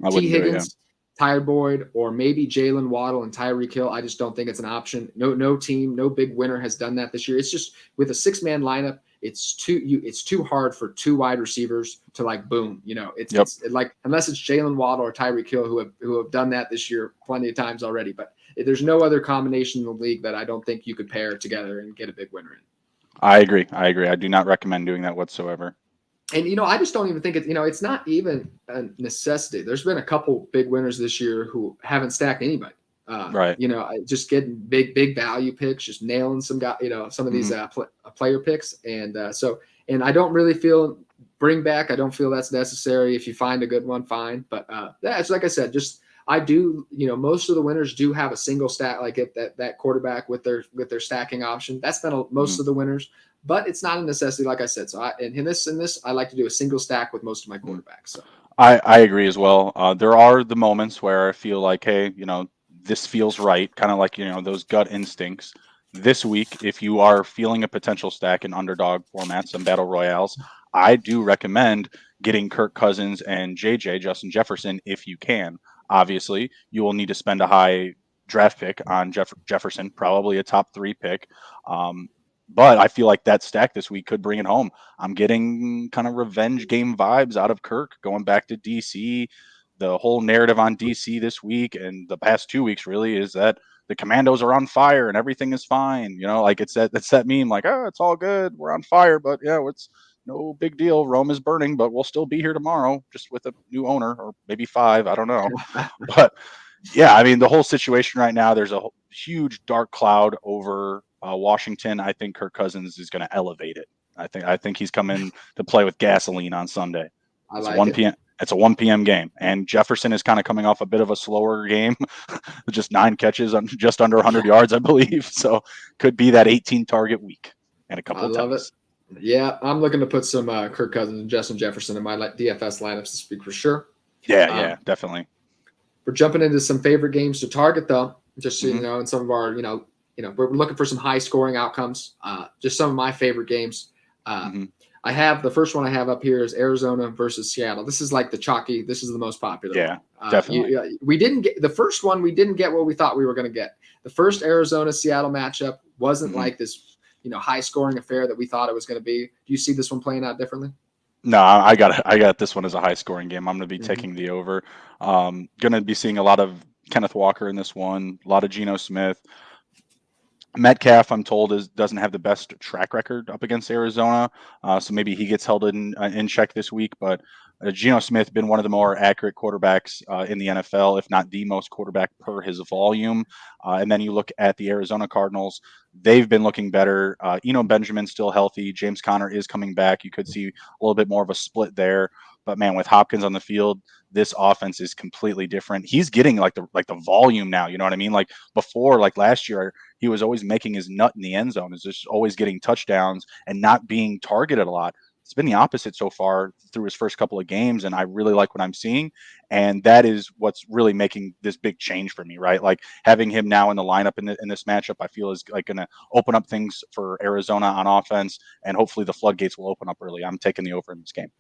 T Higgins, Tyler Boyd, or maybe Jalen Waddle and Tyreek Hill, I just don't think it's an option. No team, no big winner has done that this year. It's just with a 6-man lineup, it's too hard for 2 wide receivers to like boom. It's like unless it's Jalen Waddle or Tyreek Hill who have done that this year plenty of times already, but. There's no other combination in the league that I don't think you could pair together and get a big winner in. I agree. I do not recommend doing that whatsoever. And, I just don't even think it's not even a necessity. There's been a couple big winners this year who haven't stacked anybody. Right. Just getting big value picks, just nailing some guy, some of these player picks. And and I don't really feel bring back. I don't feel that's necessary. If you find a good one, fine. But it's like I said, just, I do, most of the winners do have a single stack, like that quarterback with their stacking option. That's been most of the winners, but it's not a necessity, like I said. So in this, I like to do a single stack with most of my quarterbacks. So I agree as well. There are the moments where I feel like, hey, this feels right, kind of like those gut instincts. This week, if you are feeling a potential stack in underdog formats and battle royales, I do recommend getting Kirk Cousins and Justin Jefferson if you can. Obviously, you will need to spend a high draft pick on Jefferson, probably a top 3 pick. But I feel like that stack this week could bring it home. I'm getting kind of revenge game vibes out of Kirk going back to DC. The whole narrative on DC this week and the past 2 weeks really is that the Commandos are on fire and everything is fine. Like it's that meme like, oh, it's all good. We're on fire, but yeah, it's no big deal. Rome is burning, but we'll still be here tomorrow, just with a new owner or maybe 5. I don't know. But yeah, I mean, the whole situation right now, there's a huge dark cloud over Washington. I think Kirk Cousins is going to elevate it. I think he's coming to play with gasoline on Sunday. It's 1 p.m. It's a 1 p.m. game, and Jefferson is kind of coming off a bit of a slower game, just 9 catches on just under 100 yards, I believe. So could be that 18 target week and a couple of love it. Yeah, I'm looking to put some Kirk Cousins and Justin Jefferson in my DFS lineups this week for sure. Yeah, definitely. We're jumping into some favorite games to target, though. Just so in some of our, we're looking for some high scoring outcomes. Just some of my favorite games. I have the first one I have up here is Arizona versus Seattle. This is like the chalky. This is the most popular. Yeah, definitely. We didn't get the first one. We didn't get what we thought we were going to get. The first Arizona Seattle matchup wasn't like this, high scoring affair that we thought it was going to be. Do you see this one playing out differently? No, I got this one as a high scoring game. I'm going to be taking the over. Going to be seeing a lot of Kenneth Walker in this one, a lot of Geno Smith. Metcalf, I'm told, doesn't have the best track record up against Arizona, so maybe he gets held in check this week. But Geno Smith been one of the more accurate quarterbacks in the NFL, if not the most quarterback per his volume. And then you look at the Arizona Cardinals; they've been looking better. Benjamin's still healthy. James Conner is coming back. You could see a little bit more of a split there. But man, with Hopkins on the field, this offense is completely different. He's getting like the volume now. You know what I mean? Like before, like last year, he was always making his nut in the end zone. Is just always getting touchdowns and not being targeted a lot. It's been the opposite so far through his first couple of games, and I really like what I'm seeing. And that is what's really making this big change for me, right? Like having him now in the lineup in this matchup, I feel is like going to open up things for Arizona on offense, and hopefully the floodgates will open up early. I'm taking the over in this game.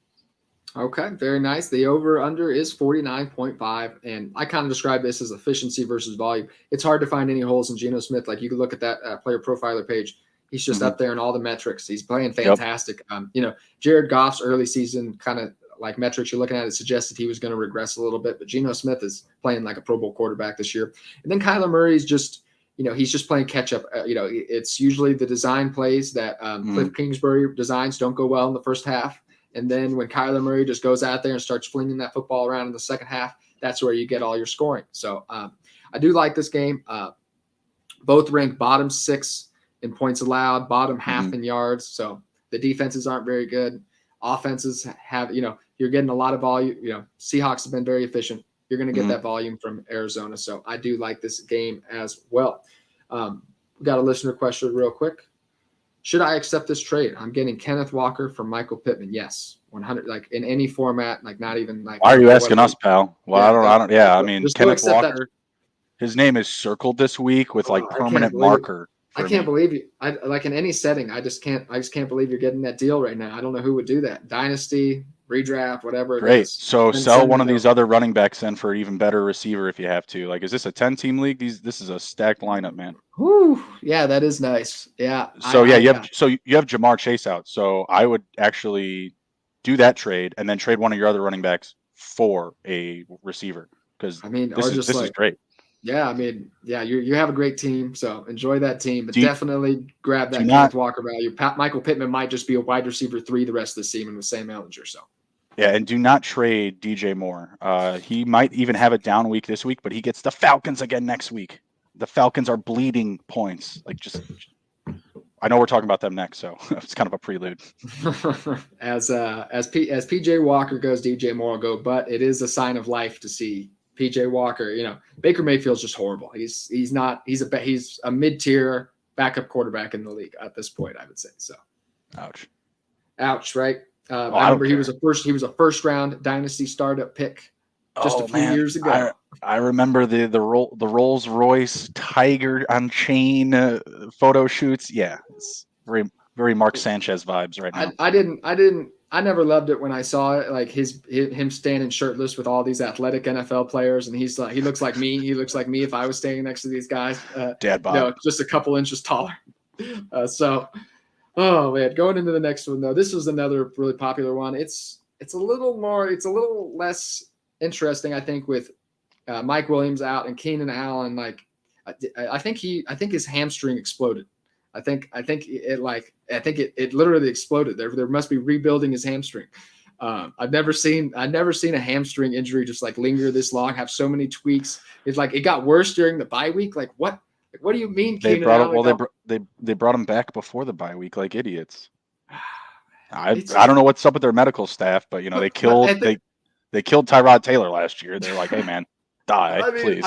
Okay, very nice. The over-under is 49.5, and I kind of describe this as efficiency versus volume. It's hard to find any holes in Geno Smith. Like you can look at that player profiler page. He's just up there in all the metrics. He's playing fantastic. Yep. Jared Goff's early season kind of like metrics you're looking at, it suggested he was going to regress a little bit, but Geno Smith is playing like a Pro Bowl quarterback this year. And then Kyler Murray's just, he's just playing catch up. It's usually the design plays that Cliff Kingsbury designs don't go well in the first half. And then when Kyler Murray just goes out there and starts flinging that football around in the second half, that's where you get all your scoring. So I do like this game. Both ranked bottom 6 in points allowed, bottom half in yards. So the defenses aren't very good. Offenses have, you're getting a lot of volume. Seahawks have been very efficient. You're going to get that volume from Arizona. So I do like this game as well. We got a listener question real quick. Should I accept this trade? I'm getting Kenneth Walker from Michael Pittman. Yes, 100. Like in any format, like not even like. Why are you asking us, pal? Well, I don't. Yeah, I mean, Kenneth Walker. That. His name is circled this week with like permanent marker. I can't believe you. Like in any setting, I just can't believe you're getting that deal right now. I don't know who would do that. Dynasty, redraft, whatever. Great. So sell one of these other running backs then for an even better receiver if you have to. Like, is this a 10-team league? This is a stacked lineup, man. Whew. Yeah, that is nice. Yeah. So you have Jamar Chase out. So I would actually do that trade and then trade one of your other running backs for a receiver because this is great. Yeah, you have a great team, so enjoy that team, but definitely grab that Kenneth Walker value. Michael Pittman might just be a wide receiver 3 the rest of the season with Sam Ehlinger. So. Yeah, and do not trade DJ Moore. He might even have a down week this week, but he gets the Falcons again next week. The Falcons are bleeding points. Like I know we're talking about them next, so it's kind of a prelude. As PJ Walker goes, DJ Moore will go, but it is a sign of life to see PJ Walker. Baker Mayfield's just horrible. He's a mid-tier backup quarterback in the league at this point, I would say. So, ouch, right? I remember he was a first round dynasty startup pick just a few years ago. I remember the Rolls Royce Tiger on chain photo shoots. Yeah, it's very very Mark Sanchez vibes right now. I never loved it when I saw it, like him standing shirtless with all these athletic NFL players, and he's like, he looks like me. He looks like me if I was standing next to these guys. Dad bod. Just a couple inches taller. Oh man, going into the next one though, this was another really popular one. It's a little less interesting, I think, with Mike Williams out and Keenan Allen. Like, I think his hamstring exploded. I think it literally exploded. There must be rebuilding his hamstring. I've never seen a hamstring injury just like linger this long, have so many tweaks. It's like it got worse during the bye week. Like what? Like, what do you mean? They brought him back before the bye week like idiots. I don't know what's up with their medical staff, but they killed Tyrod Taylor last year. They're like, hey man, die, please.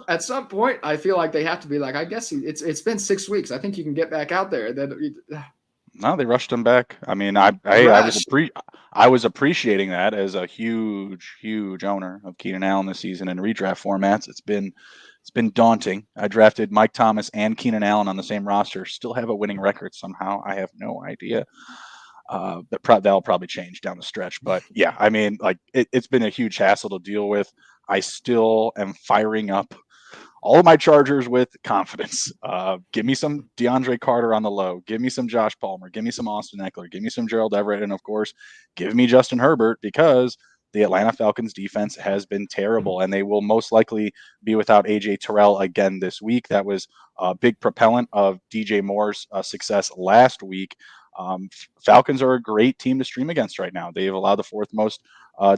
At some point, I feel like they have to be like, I guess it's been 6 weeks. I think you can get back out there. No, they rushed him back. I mean, I was appreciating that as a huge owner of Keenan Allen this season in redraft formats. It's been daunting. I drafted Mike Thomas and Keenan Allen on the same roster. Still have a winning record somehow. I have no idea. That'll probably change down the stretch. But yeah, I mean, like it's been a huge hassle to deal with. I still am firing up all of my Chargers with confidence. Give me some DeAndre Carter on the low. Give me some Josh Palmer. Give me some Austin Eckler. Give me some Gerald Everett. And of course, give me Justin Herbert, because the Atlanta Falcons defense has been terrible, and they will most likely be without A.J. Terrell again this week. That was a big propellant of DJ Moore's success last week. Falcons are a great team to stream against right now. They've allowed the 4th most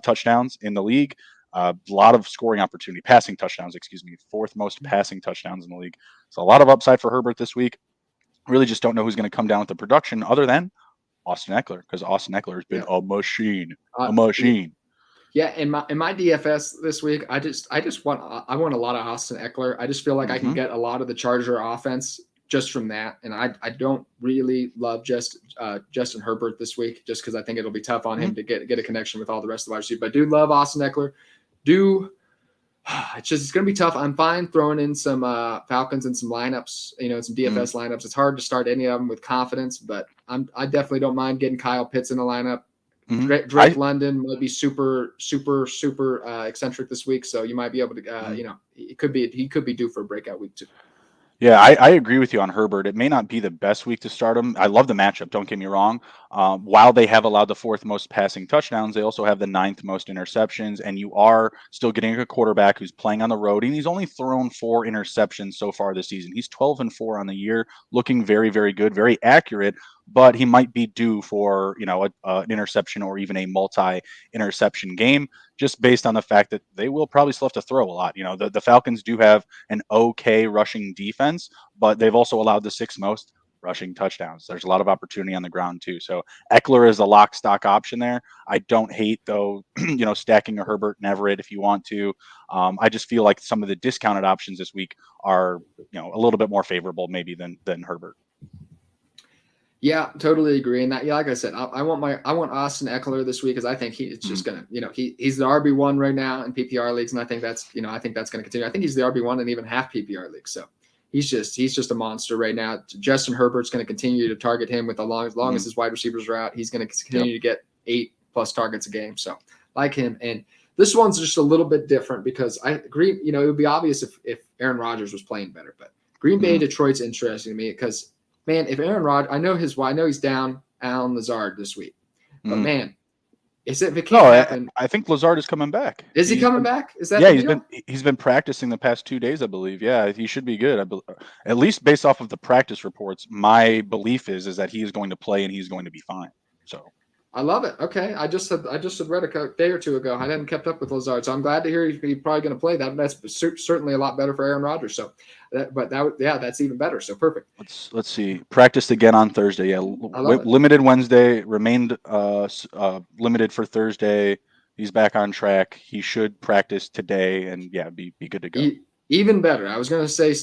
touchdowns in the league. A lot of scoring opportunity, passing touchdowns, 4th most passing touchdowns in the league. So a lot of upside for Herbert this week. Really just don't know who's going to come down with the production other than Austin Eckler, because Austin Eckler has been Yeah. a machine, Uh, a machine. Yeah, in my DFS this week, I want a lot of Austin Eckler. I just feel like I can get a lot of the Charger offense just from that, and I don't really love Justin Herbert this week just because I think it'll be tough on him to get a connection with all the rest of the wide receivers. But I do love Austin Eckler. It's going to be tough. I'm fine throwing in some Falcons and some lineups, some DFS lineups. It's hard to start any of them with confidence, but I definitely don't mind getting Kyle Pitts in a lineup. Drake London might be super eccentric this week, so you might be able to, he could be due for a breakout week too. Yeah, I agree with you on Herbert. It may not be the best week to start him. I love the matchup, don't get me wrong. While they have allowed the 4th most passing touchdowns, they also have the 9th most interceptions, and you are still getting a quarterback who's playing on the road, and he's only thrown 4 interceptions so far this season. He's 12-4 on the year, looking very, very good, very accurate, but he might be due for, an interception or even a multi-interception game, just based on the fact that they will probably still have to throw a lot. The Falcons do have an okay rushing defense, but they've also allowed the 6th most rushing touchdowns. There's a lot of opportunity on the ground too. So Eckler is a lock stock option there. I don't hate though, stacking a Herbert and Everett if you want to. I just feel like some of the discounted options this week are, a little bit more favorable maybe than Herbert. Yeah, totally agree. And that, like I said, I want Austin Eckler this week because I think he's just gonna, he's the RB1 right now in PPR leagues, and I think that's gonna continue. I think he's the RB1 in even half PPR leagues. So he's just a monster right now. Justin Herbert's going to continue to target him with as long as his wide receivers are out. He's going to continue to get 8+ targets a game. So like him. And this one's just a little bit different because I agree. It would be obvious if Aaron Rodgers was playing better, but Green Bay Detroit's interesting to me because. Man, if Aaron Rodgers, I know he's down Allen Lazard this week, but man, if it can't happen, I think Lazard is coming back. Is he coming back? Is that he's been practicing the past 2 days, I believe. Yeah, he should be good. At least based off of the practice reports, my belief is that he is going to play and he's going to be fine. So. I love it. Okay, I just had read a day or two ago. I hadn't kept up with Lazard, so I'm glad to hear he's probably going to play. That's certainly a lot better for Aaron Rodgers. So, that's even better. So perfect. Let's see. Practiced again on Thursday. Yeah, limited Wednesday. Remained limited for Thursday. He's back on track. He should practice today, and be good to go. Even better. I was going to say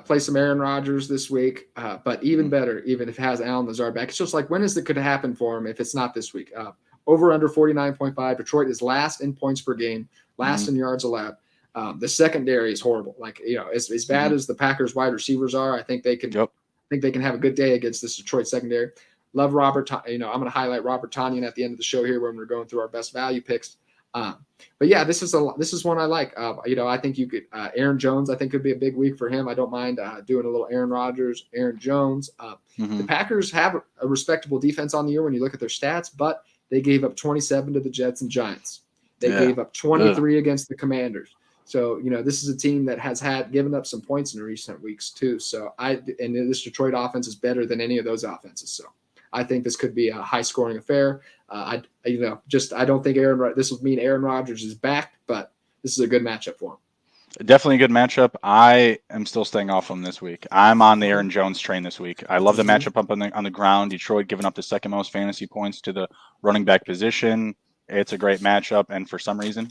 play some Aaron Rodgers this week, but even better, even if it has Allen Lazard back. It's just like when is it could happen for him if it's not this week? Over under 49.5. Detroit is last in points per game, last in yards allowed. The secondary is horrible. As bad as the Packers wide receivers are, I think they can. I think they can have a good day against this Detroit secondary. Love Robert. I'm going to highlight Robert Tonyan at the end of the show here when we're going through our best value picks. But yeah, this is one I like. I think you could Aaron Jones. I think could be a big week for him. I don't mind doing a little Aaron Rodgers, Aaron Jones. The Packers have a respectable defense on the year when you look at their stats, but they gave up 27 to the Jets and Giants. They gave up 23 against the Commanders. So this is a team that has given up some points in recent weeks too. So this Detroit offense is better than any of those offenses. So I think this could be a high-scoring affair. I don't think this would mean Aaron Rodgers is back, but this is a good matchup for him. Definitely a good matchup. I am still staying off him this week. I'm on the Aaron Jones train this week. I love the matchup up on the ground. Detroit giving up the 2nd most fantasy points to the running back position. It's a great matchup, and for some reason,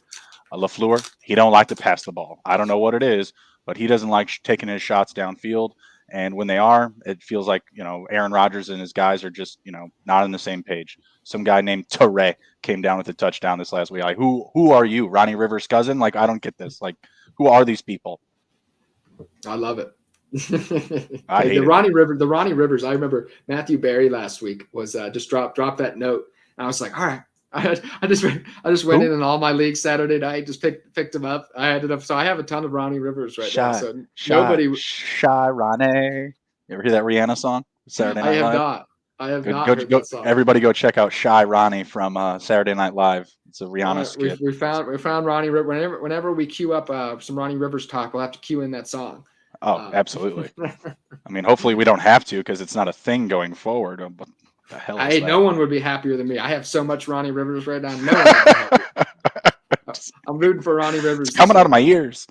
LaFleur, he don't like to pass the ball. I don't know what it is, but he doesn't like taking his shots downfield. And when they are, it feels like, Aaron Rodgers and his guys are just, not on the same page. Some guy named Teray came down with a touchdown this last week. Like, who are you? Ronnie Rivers' cousin? Like, I don't get this. Like, who are these people? I love it. The Ronnie Rivers. I remember Matthew Beery last week was just dropped that note. And I was like, all right. I just went in all my leagues Saturday night, just picked him up. I ended up, so I have a ton of Ronnie Rivers right now. So Shy Ronnie. You ever hear that Rihanna song? Saturday Night Live? I have not heard that song. Everybody go check out Shy Ronnie from Saturday Night Live. It's a Rihanna skit. We found Ronnie Rivers. Whenever we queue up some Ronnie Rivers talk, we'll have to queue in that song. Oh, absolutely. I mean, hopefully we don't have to because it's not a thing going forward. But the hell is that? No one would be happier than me. I have so much Ronnie Rivers right now. No one would be happier. I'm rooting for Ronnie Rivers. It's coming out of my ears.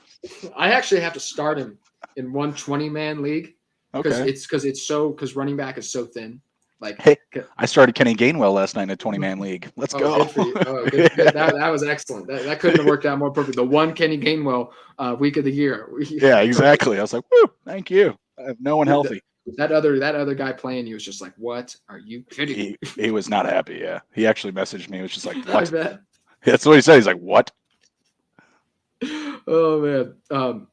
I actually have to start him in one 20-man league because running back is so thin. Like, Hey, I started Kenny Gainwell last night in a 20-man league. Let's go. Good for you. Oh, good. That was excellent. That couldn't have worked out more perfect. The one Kenny Gainwell week of the year. Yeah, exactly. I was like, woo, thank you. I have no one healthy. That other guy playing you was just like, what are you kidding? He was not happy. Yeah, he actually messaged me. He was just like, what? I bet. That's what he said. He's like, what? Oh man.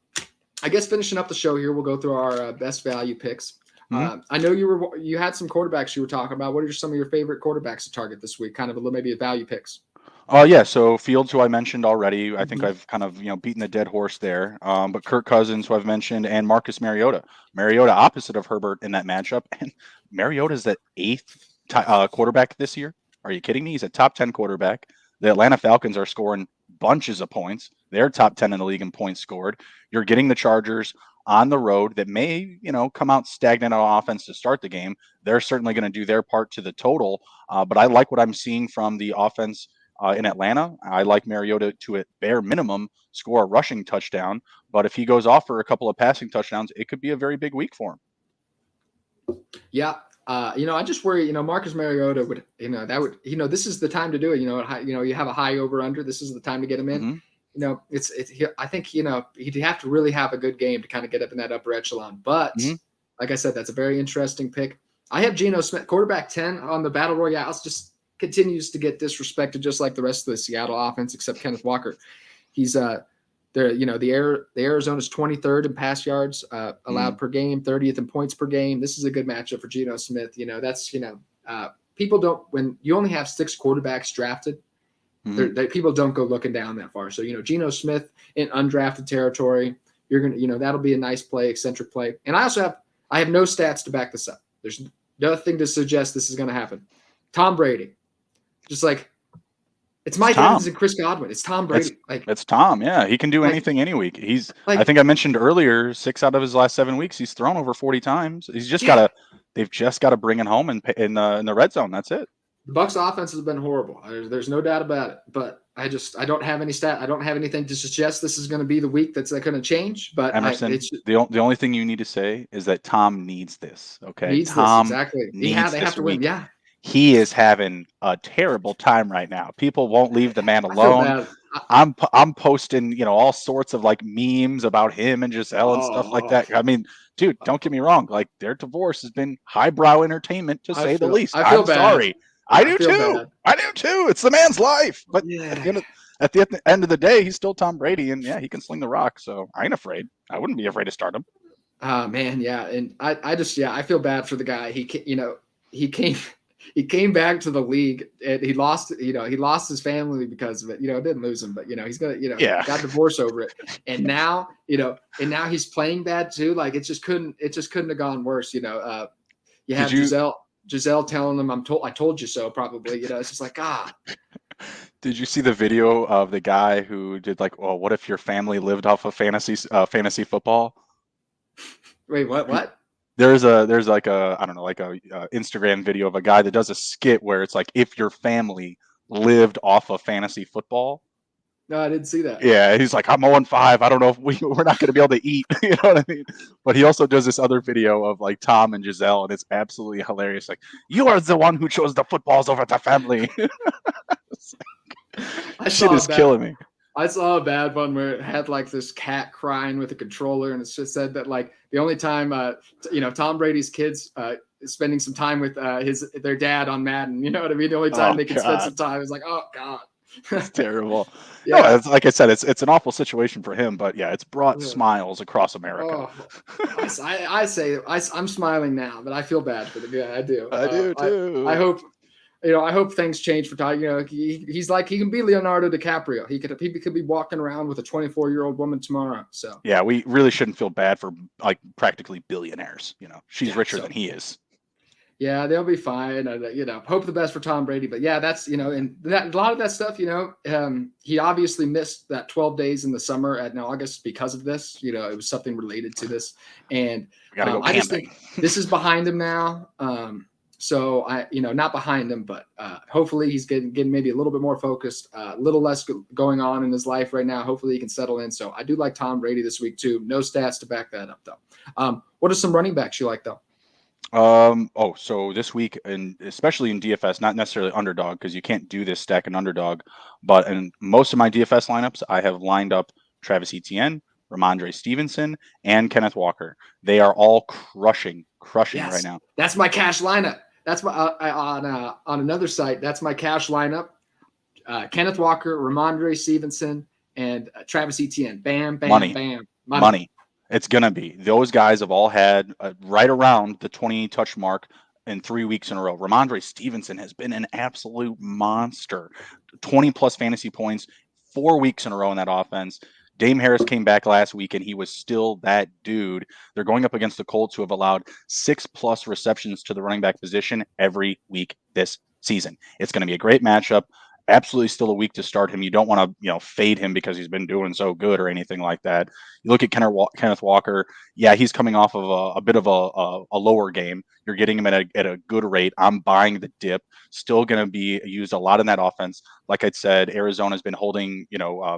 I guess finishing up the show here, we'll go through our best value picks. I know you had some quarterbacks you were talking about. What are some of your favorite quarterbacks to target this week? Kind of maybe a value picks. Yeah. So Fields, who I mentioned already, I think I've kind of beaten the dead horse there. But Kirk Cousins, who I've mentioned, and Marcus Mariota. Mariota opposite of Herbert in that matchup, and Mariota is the 8th quarterback this year. Are you kidding me? He's a top 10 quarterback. The Atlanta Falcons are scoring bunches of points. They're top 10 in the league in points scored. You're getting the Chargers on the road that may, come out stagnant on offense to start the game. They're certainly going to do their part to the total. But I like what I'm seeing from the offense in Atlanta. I like Mariota to, at bare minimum, score a rushing touchdown. But if he goes off for a couple of passing touchdowns, it could be a very big week for him. Yeah. I just worry, Marcus Mariota would, this is the time to do it. You have a high over under. This is the time to get him in. I think, he'd have to really have a good game to kind of get up in that upper echelon. But like I said, that's a very interesting pick. I have Geno Smith, quarterback 10 on the Battle Royales, just continues to get disrespected, just like the rest of the Seattle offense, except Kenneth Walker. He's the Arizona's 23rd in pass yards allowed per game, 30th in points per game. This is a good matchup for Geno Smith. People don't, when you only have 6 quarterbacks drafted, people don't go looking down that far. So, Geno Smith in undrafted territory, you're going to, that'll be a nice play, eccentric play. And I have no stats to back this up. There's nothing to suggest this is going to happen. Tom Brady, just like, it's Mike Evans and Chris Godwin. It's Tom Brady. It's Tom. Yeah, he can do anything any week. I think I mentioned earlier, 6 out of his last 7 weeks, he's thrown over 40 times. They've just got to bring it home in the red zone. That's it. The Bucs offense has been horrible. There's no doubt about it. But I don't have any stat. I don't have anything to suggest this is going to be the week that's going to change. But Emerson, the only thing you need to say is that Tom needs this. Okay, Tom exactly. They have to win. Yeah. He is having a terrible time right now. People won't leave the man alone. I'm posting, all sorts of memes about him and Giselle and stuff like that. I mean, dude, don't get me wrong. Like, their divorce has been highbrow entertainment, to say the least. I'm sorry. I do too. I do too. It's the man's life. But at the end of the day, he's still Tom Brady, and he can sling the rock. So I ain't afraid. I wouldn't be afraid to start him. Man, yeah. And I feel bad for the guy. He came back to the league and he lost his family because of it. It didn't lose him, but he's got divorced over it. And now, he's playing bad too. Like, it just couldn't have gone worse. You have Giselle telling him, I told you so, probably. It's just like, God. Did you see the video of the guy who did what if your family lived off of fantasy football? Wait, what? There's a Instagram video of a guy that does a skit where it's like, if your family lived off of fantasy football. No, I didn't see that. Yeah, he's like, I'm 0-5. I don't know if we're not going to be able to eat. You know what I mean? But he also does this other video of Tom and Giselle, and it's absolutely hilarious. Like, you are the one who chose the footballs over the family. Shit is killing me. I saw a bad one where it had this cat crying with a controller, and it just said that the only time Tom Brady's kids spending some time with their dad on Madden. You know what I mean? The only time they can spend some time is oh God. It's terrible. Yeah, no, like I said, it's an awful situation for him, but it's brought smiles across America. I'm smiling now, but I feel bad for the guy. I do. I do too. I hope things change for Ty. He can be Leonardo DiCaprio. He could be walking around with a 24-year-old woman tomorrow. So yeah, we really shouldn't feel bad for practically billionaires. She's richer than he is. Yeah, they'll be fine. Hope the best for Tom Brady. But yeah, that's and that a lot of that stuff. He obviously missed that 12 days in the summer in August because of this. It was something related to this, and I just think this is behind him now. So not behind him, but hopefully he's getting maybe a little bit more focused, a little less going on in his life right now. Hopefully he can settle in. So I do like Tom Brady this week too. No stats to back that up though. What are some running backs you like though? So this week, and especially in DFS, not necessarily underdog, because you can't do this stack in underdog, but in most of my DFS lineups, I have lined up Travis Etienne, Ramondre Stevenson, and Kenneth Walker. They are all crushing right Yes, now. that's my cash lineup. That's my on another site. That's my cash lineup. Kenneth Walker, Ramondre Stevenson, and Travis Etienne. Bam, bam, Money, bam. Money. money. It's gonna be. Those guys have all had right around the 20 touch mark in 3 weeks in a row. Ramondre Stevenson has been an absolute monster. 20 plus fantasy points 4 weeks in a row in that offense. Dame Harris came back last week and he was still that dude. They're going up against the Colts, who have allowed 6+ receptions to the running back position every week this season. It's going to be a great matchup. Absolutely still a week to start him. You don't want to, fade him because he's been doing so good or anything like that. You look at Kenneth Walker. Yeah, he's coming off of a bit of a lower game. You're getting him at a good rate. I'm buying the dip. Still going to be used a lot in that offense. Like I said, Arizona's been holding,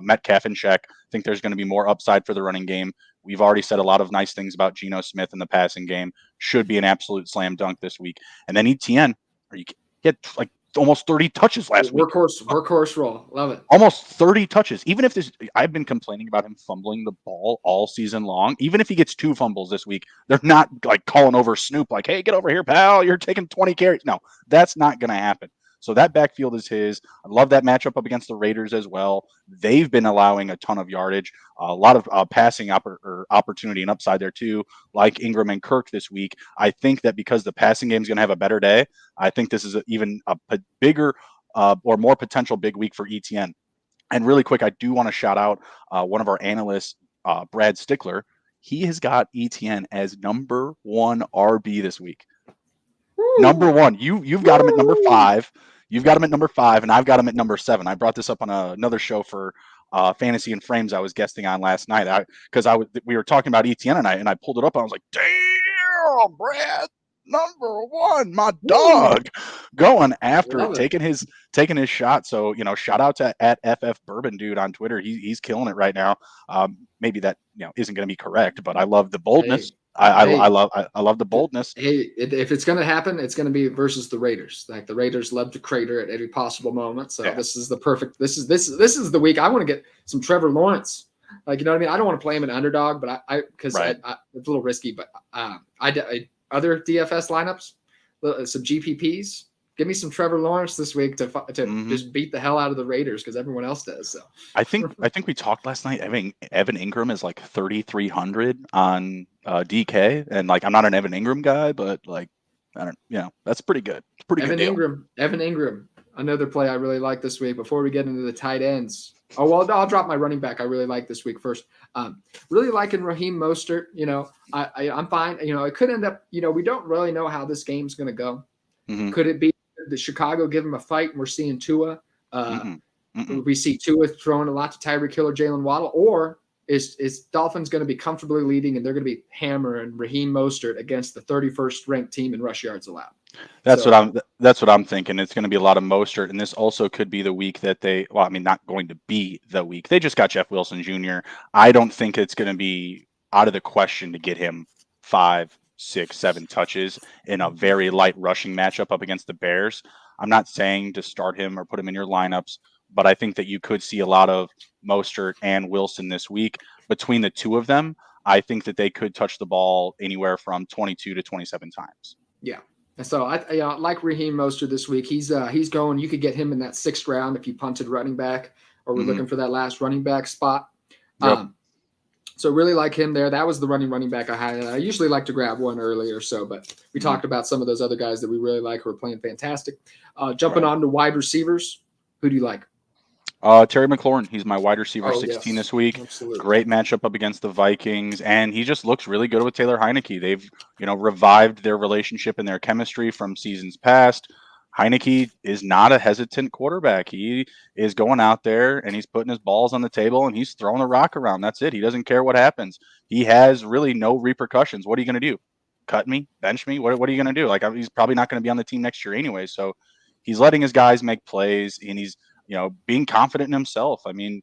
Metcalf in check. I think there's going to be more upside for the running game. We've already said a lot of nice things about Geno Smith in the passing game. Should be an absolute slam dunk this week. And then ETN, or you get like almost 30 touches last week. Workhorse roll. Love it. Almost 30 touches. Even if I've been complaining about him fumbling the ball all season long. Even if he gets 2 fumbles this week, they're not like calling over Snoop, like, hey, get over here, pal. You're taking 20 carries. No, that's not going to happen. So that backfield is his. I love that matchup up against the Raiders as well. They've been allowing a ton of yardage, a lot of passing opportunity and upside there too, like Ingram and Kirk this week. I think that because the passing game is going to have a better day, I think this is even a bigger or more potential big week for ETN. And really quick, I do want to shout out one of our analysts, Brad Stickler. He has got ETN as number 1 RB this week. Woo. Number 1. You've got him at number 5. You've got him at number 5, and I've got him at number 7. I brought this up on another show for Fantasy and Frames I was guesting on last night. We were talking about ETN and I pulled it up and I was like, damn, Brad, number 1, my dog, going after it, taking his shot. So shout out to at FF Bourbon Dude on Twitter. He's killing it right now. Maybe that isn't going to be correct, but I love the boldness. I love the boldness. Hey, if it's going to happen, it's going to be versus the Raiders. Like the Raiders love to crater at every possible moment. So this is the perfect. This is the week I want to get some Trevor Lawrence. Like, you know what I mean? I don't want to play him an underdog, but because it's a little risky. But other DFS lineups, some GPPs. Give me some Trevor Lawrence this week to just beat the hell out of the Raiders because everyone else does. So I think we talked last night. Evan Ingram is like 3,300 on DK, and like I'm not an Evan Ingram guy, but like I don't, that's pretty good. It's pretty good deal. Evan Ingram, another play I really like this week. Before we get into the tight ends, I'll drop my running back I really like this week first. Really liking Raheem Mostert. I'm fine. It could end up. We don't really know how this game's going to go. Mm-hmm. Could it be the Chicago give him a fight and we're seeing Tua? We see Tua throwing a lot to Tyreek Hill or Jalen Waddle, or is Dolphins going to be comfortably leading and they're going to be hammering Raheem Mostert against the 31st ranked team in rush yards allowed? That's what I'm thinking. It's going to be a lot of Mostert, and this also could be the week that not going to be the week. They just got Jeff Wilson Jr. I don't think it's going to be out of the question to get him 5, 6, 7 touches in a very light rushing matchup up against the Bears. I'm not saying to start him or put him in your lineups, but I think that you could see a lot of Mostert and Wilson this week. Between the two of them, I think that they could touch the ball anywhere from 22 to 27 times. Yeah. So I like Raheem Mostert this week. He's going. You could get him in that 6th round if you punted running back, or we're looking for that last running back spot. Yep. So really like him there. That was the running back I had. I usually like to grab one early or so, but we talked about some of those other guys that we really like who are playing fantastic. Jumping on to wide receivers, who do you like? Terry McLaurin. He's my wide receiver 16 this week. Absolutely. Great matchup up against the Vikings, and he just looks really good with Taylor Heineke. They've revived their relationship and their chemistry from seasons past. Heineke is not a hesitant quarterback. He is going out there and he's putting his balls on the table and he's throwing the rock around. That's it. He doesn't care what happens. He has really no repercussions. What are you going to do? Cut me? Bench me? What are you going to do? Like, he's probably not going to be on the team next year anyway. So he's letting his guys make plays and he's being confident in himself. I mean,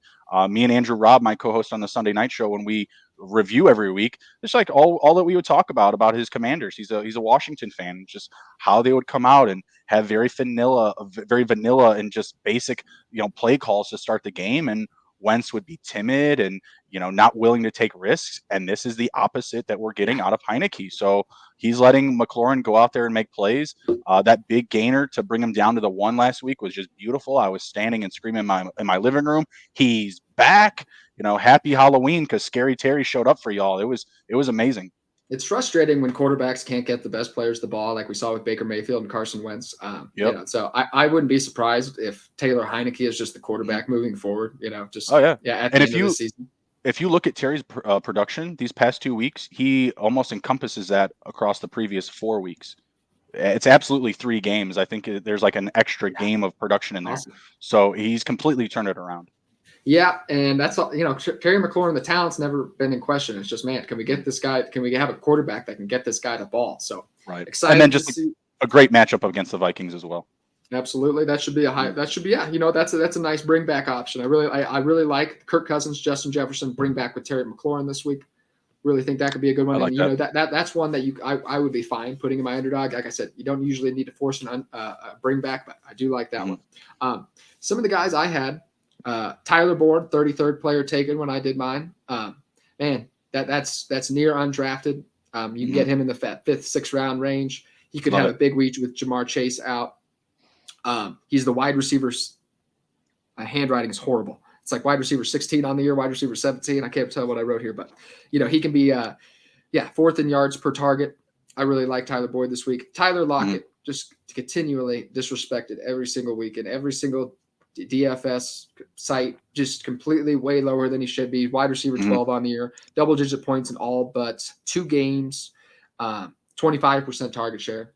me and Andrew Robb, my co-host on the Sunday night show, when we review every week. It's like all that we would talk about his Commanders. He's a Washington fan. Just how they would come out and have very vanilla and just basic play calls to start the game, and Wentz would be timid and not willing to take risks. And this is the opposite that we're getting out of Heineke. So he's letting McLaurin go out there and make plays. That big gainer to bring him down to the 1 last week was just beautiful. I was standing and screaming in my living room, he's back. Happy Halloween, because Scary Terry showed up for y'all. It was amazing. It's frustrating when quarterbacks can't get the best players the ball, like we saw with Baker Mayfield and Carson Wentz. So I wouldn't be surprised if Taylor Heineke is just the quarterback moving forward. At the end of the season. If you look at Terry's production these past 2 weeks, he almost encompasses that across the previous 4 weeks. It's absolutely 3 games. I think there's like an extra game of production in there. Awesome. So he's completely turned it around. Yeah, and that's all. Terry McLaurin, the talent's never been in question. It's just, man, can we get this guy? Can we have a quarterback that can get this guy the ball? So excited. And then just a great matchup against the Vikings as well. Absolutely, that should be a high. That should be that's a nice bring back option. I really like Kirk Cousins, Justin Jefferson bring back with Terry McLaurin this week. Really think that could be a good one. I like and that's one that I would be fine putting in my underdog. Like I said, you don't usually need to force a bring back, but I do like that one. Some of the guys I had. Tyler Boyd, 33rd player taken when I did mine. Man, that's near undrafted. You can get him in the 5th, 6th round range. He could have a big week with Jamar Chase out. He's the wide receiver's handwriting is horrible. It's like wide receiver 16 on the year, wide receiver 17. I can't tell what I wrote here, but he can be 4th in yards per target. I really like Tyler Boyd this week. Tyler Lockett just continually disrespected every single week, and every single DFS site just completely way lower than he should be. Wide receiver 12 on the year, double-digit points in all but 2 games, 25% target share.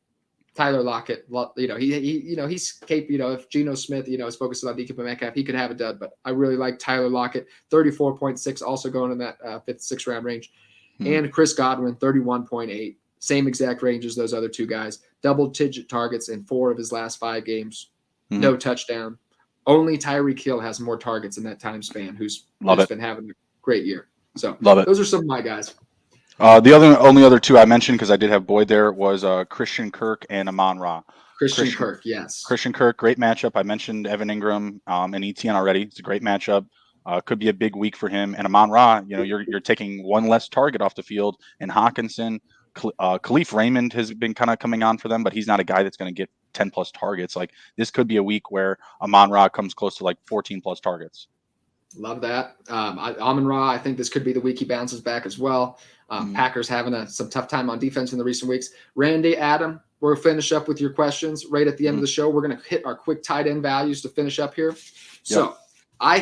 Tyler Lockett, he's capable. If Geno Smith, is focusing on DK Metcalf, he could have a dud. But I really like Tyler Lockett, 34.6, also going in that 5th, 6th round range, and Chris Godwin, 31.8, same exact range as those other 2 guys. Double-digit targets in 4 of his last 5 games, no touchdown. Only Tyreek Hill has more targets in that time span, who's been having a great year. So those are some of my guys. The only other 2 I mentioned, because I did have Boyd there, was Christian Kirk and Amon-Ra. Christian Kirk, yes. Christian Kirk, great matchup. I mentioned Evan Ingram and ETN already. It's a great matchup. Could be a big week for him. And Amon-Ra, you're taking 1 less target off the field. And Hawkinson, Khalif Raymond has been kind of coming on for them, but he's not a guy that's going to get 10 plus targets. Like, this could be a week where Amon-Ra comes close to like 14 plus targets. Love that. Amon-Ra, I think this could be the week he bounces back as well. Packers having some tough time on defense in the recent weeks. Randy, Adam, we'll finish up with your questions right at the end of the show. We're going to hit our quick tight end values to finish up here. So I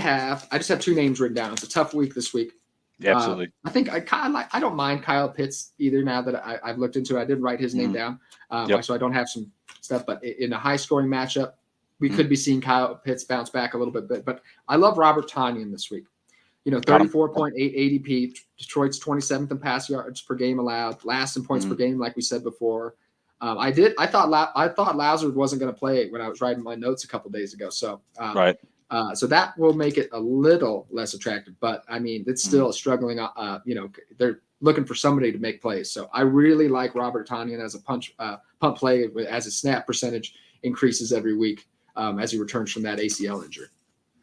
just have 2 names written down. It's a tough week this week. Yeah, absolutely. I think I don't mind Kyle Pitts either now that I've looked into it. I didn't write his name down, so I don't have some stuff. But in a high-scoring matchup, we could be seeing Kyle Pitts bounce back a little bit. But I love Robert Tonyan this week. 34.8 ADP. Detroit's 27th in pass yards per game allowed, last in points per game, like we said before. I thought Lazard wasn't going to play when I was writing my notes a couple days ago. So so that will make it a little less attractive. But I mean, it's still struggling. They're looking for somebody to make plays. So I really like Robert Tonyan as a pump play, as his snap percentage increases every week as he returns from that ACL injury.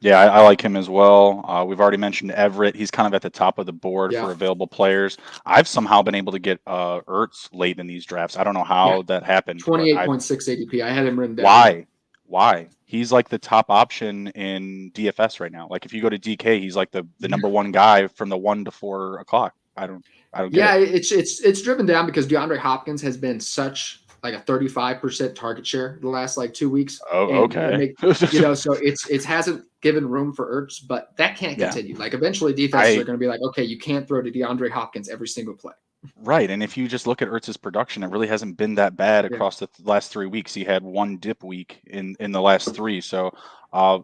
Yeah, I like him as well. We've already mentioned Everett. He's kind of at the top of the board for available players. I've somehow been able to get Ertz late in these drafts. I don't know how that happened. 28.6 ADP. I had him written down. Why? He's like the top option in DFS right now. Like, if you go to DK, he's like the number 1 guy from the 1 to 4 o'clock. I don't get it. It's driven down because DeAndre Hopkins has been such like a 35% target share the last 2 weeks. Oh, okay. So it hasn't given room for Ertz, but that can't continue. Like, eventually defenses are going to be like, okay, you can't throw to DeAndre Hopkins every single play. Right. And if you just look at Ertz's production, it really hasn't been that bad across the last 3 weeks. He had 1 dip week in the last 3. So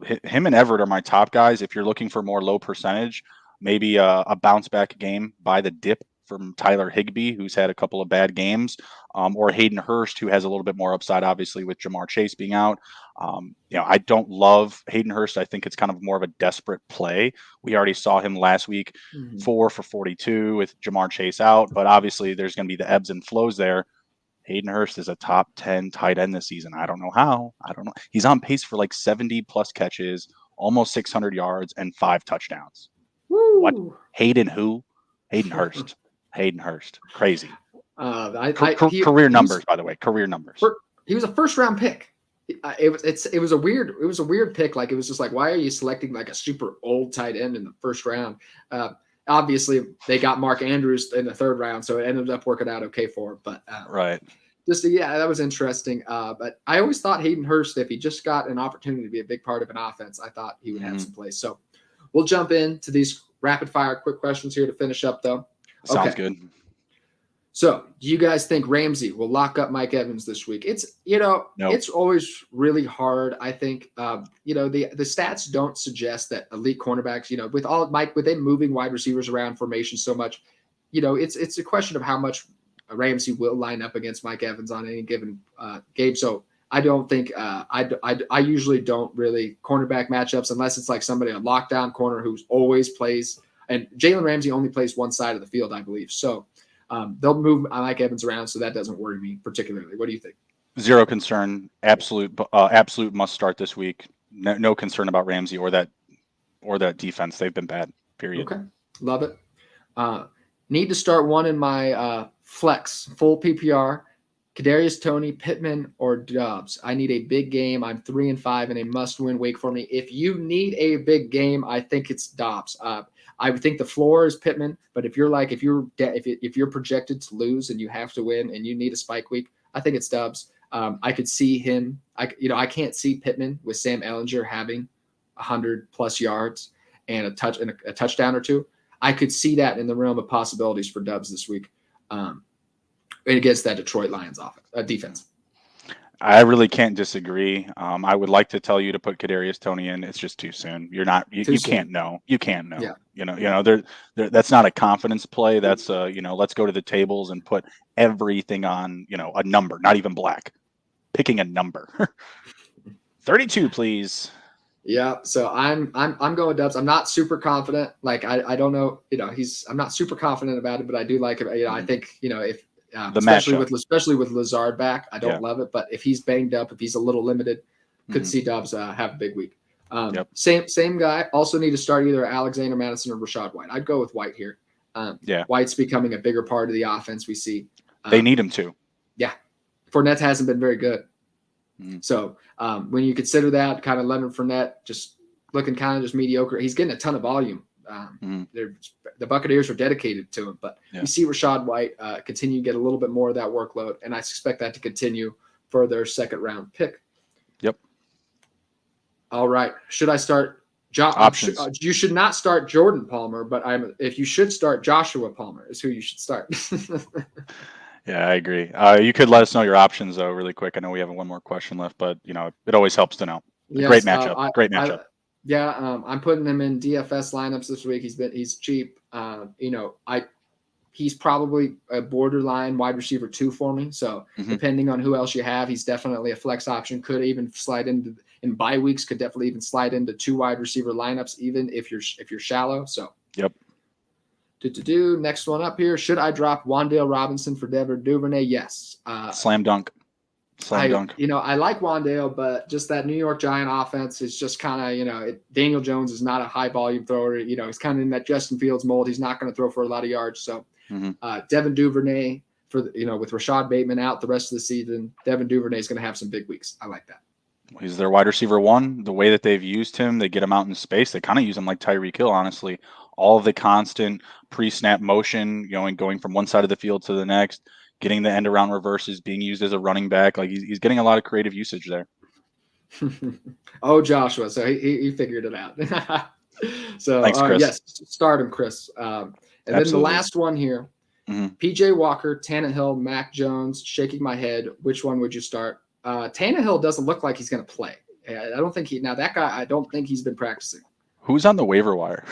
him and Everett are my top guys. If you're looking for more low percentage, maybe a bounce back game by the dip from Tyler Higbee, who's had a couple of bad games, or Hayden Hurst, who has a little bit more upside, obviously, with Jamar Chase being out. I don't love Hayden Hurst. I think it's kind of more of a desperate play. We already saw him last week, 4 for 42 with Jamar Chase out, but obviously there's going to be the ebbs and flows there. Hayden Hurst is a top 10 tight end this season. I don't know how. I don't know. He's on pace for like 70 plus catches, almost 600 yards, and 5 touchdowns. Woo. What? Hayden who? Hayden Hurst. Hayden Hurst. Crazy. Career numbers, by the way. Career numbers. He was a first round pick. It was a weird pick. Like, it was just like, why are you selecting like a super old tight end in the first round? Obviously, they got Mark Andrews in the 3rd round, so it ended up working out okay for him. But right. That was interesting. But I always thought Hayden Hurst, if he just got an opportunity to be a big part of an offense, I thought he would have some place. So we'll jump into these rapid fire quick questions here to finish up, though. Sounds good. So, do you guys think Ramsey will lock up Mike Evans this week? It's, Nope. It's always really hard. I think, the stats don't suggest that elite cornerbacks, with them moving wide receivers around formation so much, it's a question of how much Ramsey will line up against Mike Evans on any given game. So I don't think I usually don't really cornerback matchups unless it's like somebody a lockdown corner who's always plays. And Jalen Ramsey only plays one side of the field, I believe. So they'll move Mike Evans around, so that doesn't worry me particularly. What do you think? Zero concern. Absolute must start this week. No concern about Ramsey or that defense. They've been bad. Period. Okay, love it. Need to start one in my flex full PPR. Kadarius Toney, Pittman, or Dobbs. I need a big game. I'm 3-5 in a must-win week for me. If you need a big game, I think it's Dobbs. I would think the floor is Pittman, but if you're projected to lose and you have to win and you need a spike week, I think it's Dobbs. I could see him. I can't see Pittman with Sam Ehlinger having 100+ yards and a touchdown or two. I could see that in the realm of possibilities for Dobbs this week. Against that Detroit Lions defense. I really can't disagree. I would like to tell you to put Kadarius Toney in. It's just too soon. You can't know. You can't know. Yeah. That's not a confidence play. That's let's go to the tables and put everything on, a number, not even black. Picking a number. 32, please. Yeah, so I'm going Dubs. I'm not super confident. Like I don't know, I'm not super confident about it, but I do like it. I think if especially with Lazard back, I don't love it. But if he's banged up, if he's a little limited, could see Dubs have a big week. Same guy. Also need to start either Alexander Madison or Rashad White. I'd go with White here. White's becoming a bigger part of the offense we see. They need him to. Yeah, Fournette hasn't been very good. So when you consider that, kind of Leonard Fournette just looking kind of just mediocre, he's getting a ton of volume. The Buccaneers are dedicated to him, but you see Rashad White continue to get a little bit more of that workload, and I suspect that to continue for their 2nd round pick. Yep. All right. Should I start? You should not start Jordan Palmer, but if you should start, Joshua Palmer is who you should start. Yeah, I agree. You could let us know your options, though, really quick. I know we have one more question left, but it always helps to know. Yes, great matchup. Great matchup. I'm putting him in DFS lineups this week. He's cheap. He's probably a borderline wide receiver 2 for me. So depending on who else you have, he's definitely a flex option. Could even slide in bye weeks. Could definitely even slide into 2 wide receiver lineups, even if you're shallow. So yep. Next one up here. Should I drop Wan'Dale Robinson for Devin Duvernay? Yes. Slam dunk. I like Wan'Dale, but just that New York Giant offense is just kind of, Daniel Jones is not a high volume thrower. He's kind of in that Justin Fields mold. He's not going to throw for a lot of yards. So Devin Duvernay with Rashad Bateman out the rest of the season, Devin Duvernay is going to have some big weeks. I like that. He's their wide receiver 1. The way that they've used him, they get him out in space. They kind of use him like Tyreek Hill, honestly. All of the constant pre-snap motion, going from one side of the field to the next, getting the end around reverses, being used as a running back. Like he's getting a lot of creative usage there. Oh, Joshua. So he figured it out. So thanks, Chris. Yes, start him, Chris. And then the last one here, PJ Walker, Tannehill, Mac Jones, shaking my head. Which one would you start? Tannehill doesn't look like he's going to play. I don't think that guy, I don't think he's been practicing. Who's on the waiver wire?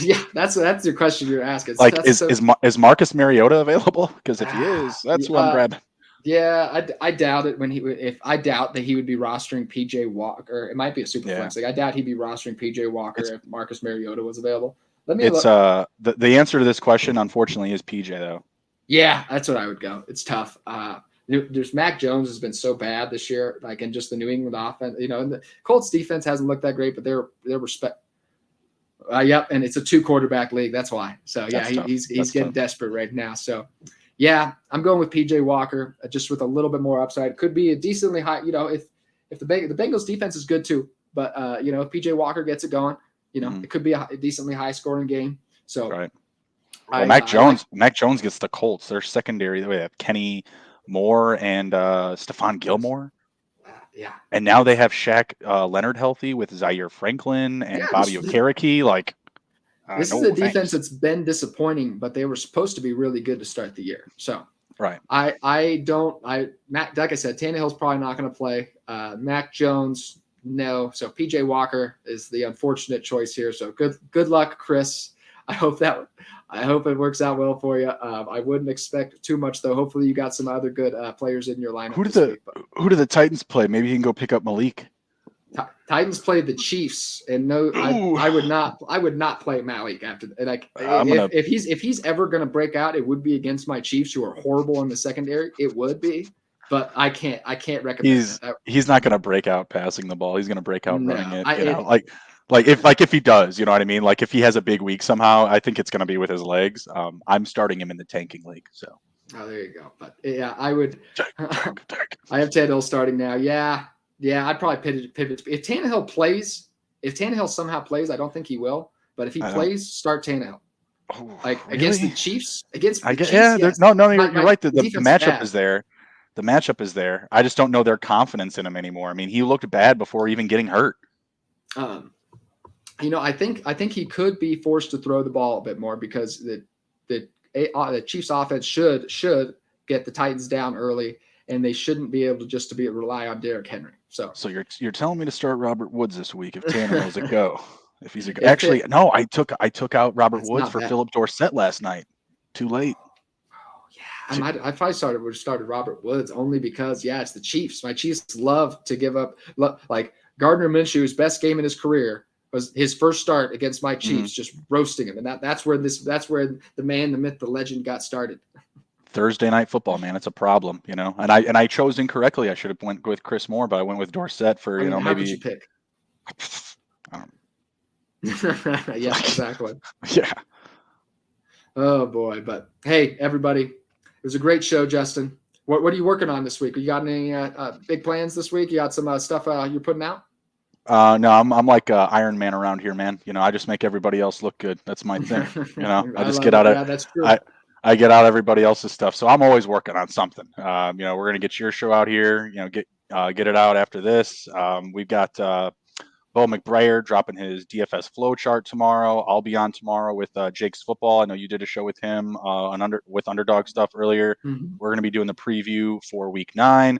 Yeah, that's your question you're asking. Like, That's is Marcus Mariota available? Because if he is, that's who I'm grabbing. Yeah, I doubt it. I doubt that he would be rostering PJ Walker. It might be a super flex. Like, I doubt he'd be rostering PJ Walker if Marcus Mariota was available. The answer to this question, unfortunately, is PJ though. Yeah, that's what I would go. It's tough. There's Mac Jones has been so bad this year, like in just the New England offense. And the Colts defense hasn't looked that great, but they're respect. Yep, and it's a 2-quarterback league. That's why. So yeah, he's getting desperate right now. So yeah, I'm going with PJ Walker, just with a little bit more upside. Could be a decently high. If the Bengals defense is good too, but if PJ Walker gets it going, it could be a decently high scoring game. So right. Well, Mac Jones gets the Colts. Their secondary, they have Kenny Moore and Stephon Gilmore. Yeah. And now they have Shaq Leonard healthy with Zaire Franklin and Bobby Okereke. Like, this is a defense that's been disappointing, but they were supposed to be really good to start the year. So right. Like I said, Tannehill's probably not going to play. Mac Jones, no. So PJ Walker is the unfortunate choice here. So good luck, Chris. I hope it works out well for you. I wouldn't expect too much though. Hopefully you got some other good players in your lineup. Who do the Titans play? Maybe you can go pick up Malik. Titans played the Chiefs, and no, I would not play Malik after. Like, if he's ever going to break out, it would be against my Chiefs, who are horrible in the secondary. It would be, but I can't recommend. He's not going to break out passing the ball. He's going to break out running it. If he does, you know what I mean? Like, if he has a big week somehow, I think it's going to be with his legs. I'm starting him in the tanking league. So. Oh, there you go. But yeah, I would. I have Tannehill starting now. Yeah, I'd probably pivot. If Tannehill somehow plays, I don't think he will. But if he plays, start Tannehill. Against the Chiefs. You're right. The matchup is there. The matchup is there. I just don't know their confidence in him anymore. I mean, he looked bad before even getting hurt. I think he could be forced to throw the ball a bit more because the Chiefs offense should get the Titans down early, and they shouldn't be able to rely on Derrick Henry. So you're telling me to start Robert Woods this week if Tannehill's a go. If he's a go. Actually, no, I took out Robert Woods for Philip Dorsett last night. Too late. Oh yeah, I probably started Robert Woods only because it's the Chiefs. My Chiefs love to give up. Like Gardner Minshew's best game in his career was his first start against my Chiefs, just roasting him, and that's where the man, the myth, the legend got started. Thursday night football, man, it's a problem, And I chose incorrectly. I should have went with Chris Moore, but I went with Dorsett for how maybe. Did you pick? I don't Yeah, exactly. Yeah. Oh boy, but hey, everybody, it was a great show, Justin. What are you working on this week? You got any big plans this week? You got some stuff you're putting out? No, I'm like Iron Man around here, man. I just make everybody else look good. That's my thing. I just get out of. That's true. I get out everybody else's stuff, so I'm always working on something. We're gonna get your show out here. Get it out after this. We've got Bo McBrayer dropping his DFS flow chart tomorrow. I'll be on tomorrow with Jake's Football. I know you did a show with him with Underdog stuff earlier. Mm-hmm. We're gonna be doing the preview for Week 9.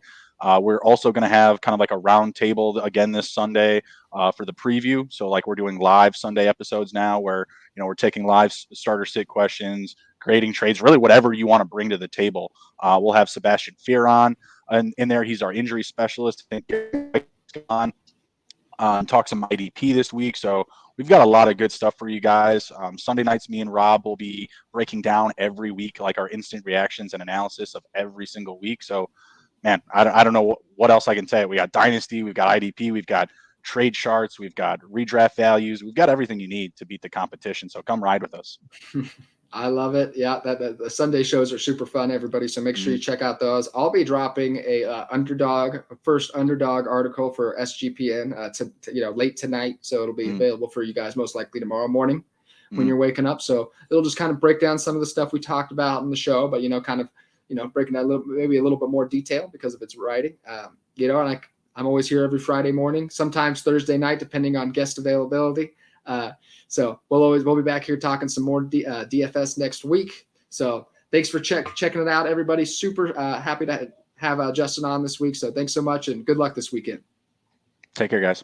We're also going to have kind of like a round table again this Sunday for the preview. So like we're doing live Sunday episodes now where, we're taking live starter sit questions, creating trades, really whatever you want to bring to the table. We'll have Sebastian Fear on in there. He's our injury specialist. On talk some IDP this week. So we've got a lot of good stuff for you guys. Sunday nights, me and Rob will be breaking down every week, like our instant reactions and analysis of every single week. So man, I don't know what else I can say. We got Dynasty, we've got IDP, we've got trade charts, we've got redraft values. We've got everything you need to beat the competition. So come ride with us. I love it. Yeah, the Sunday shows are super fun, everybody. So make sure you check out those. I'll be dropping a first underdog article for SGPN late tonight. So it'll be available for you guys most likely tomorrow morning when you're waking up. So it'll just kind of break down some of the stuff we talked about in the show, but breaking down maybe a little bit more detail because of its writing. And I'm always here every Friday morning, sometimes Thursday night, depending on guest availability. So we'll be back here talking some more DFS next week. So thanks for checking it out, everybody. Super happy to have Justin on this week. So thanks so much and good luck this weekend. Take care, guys.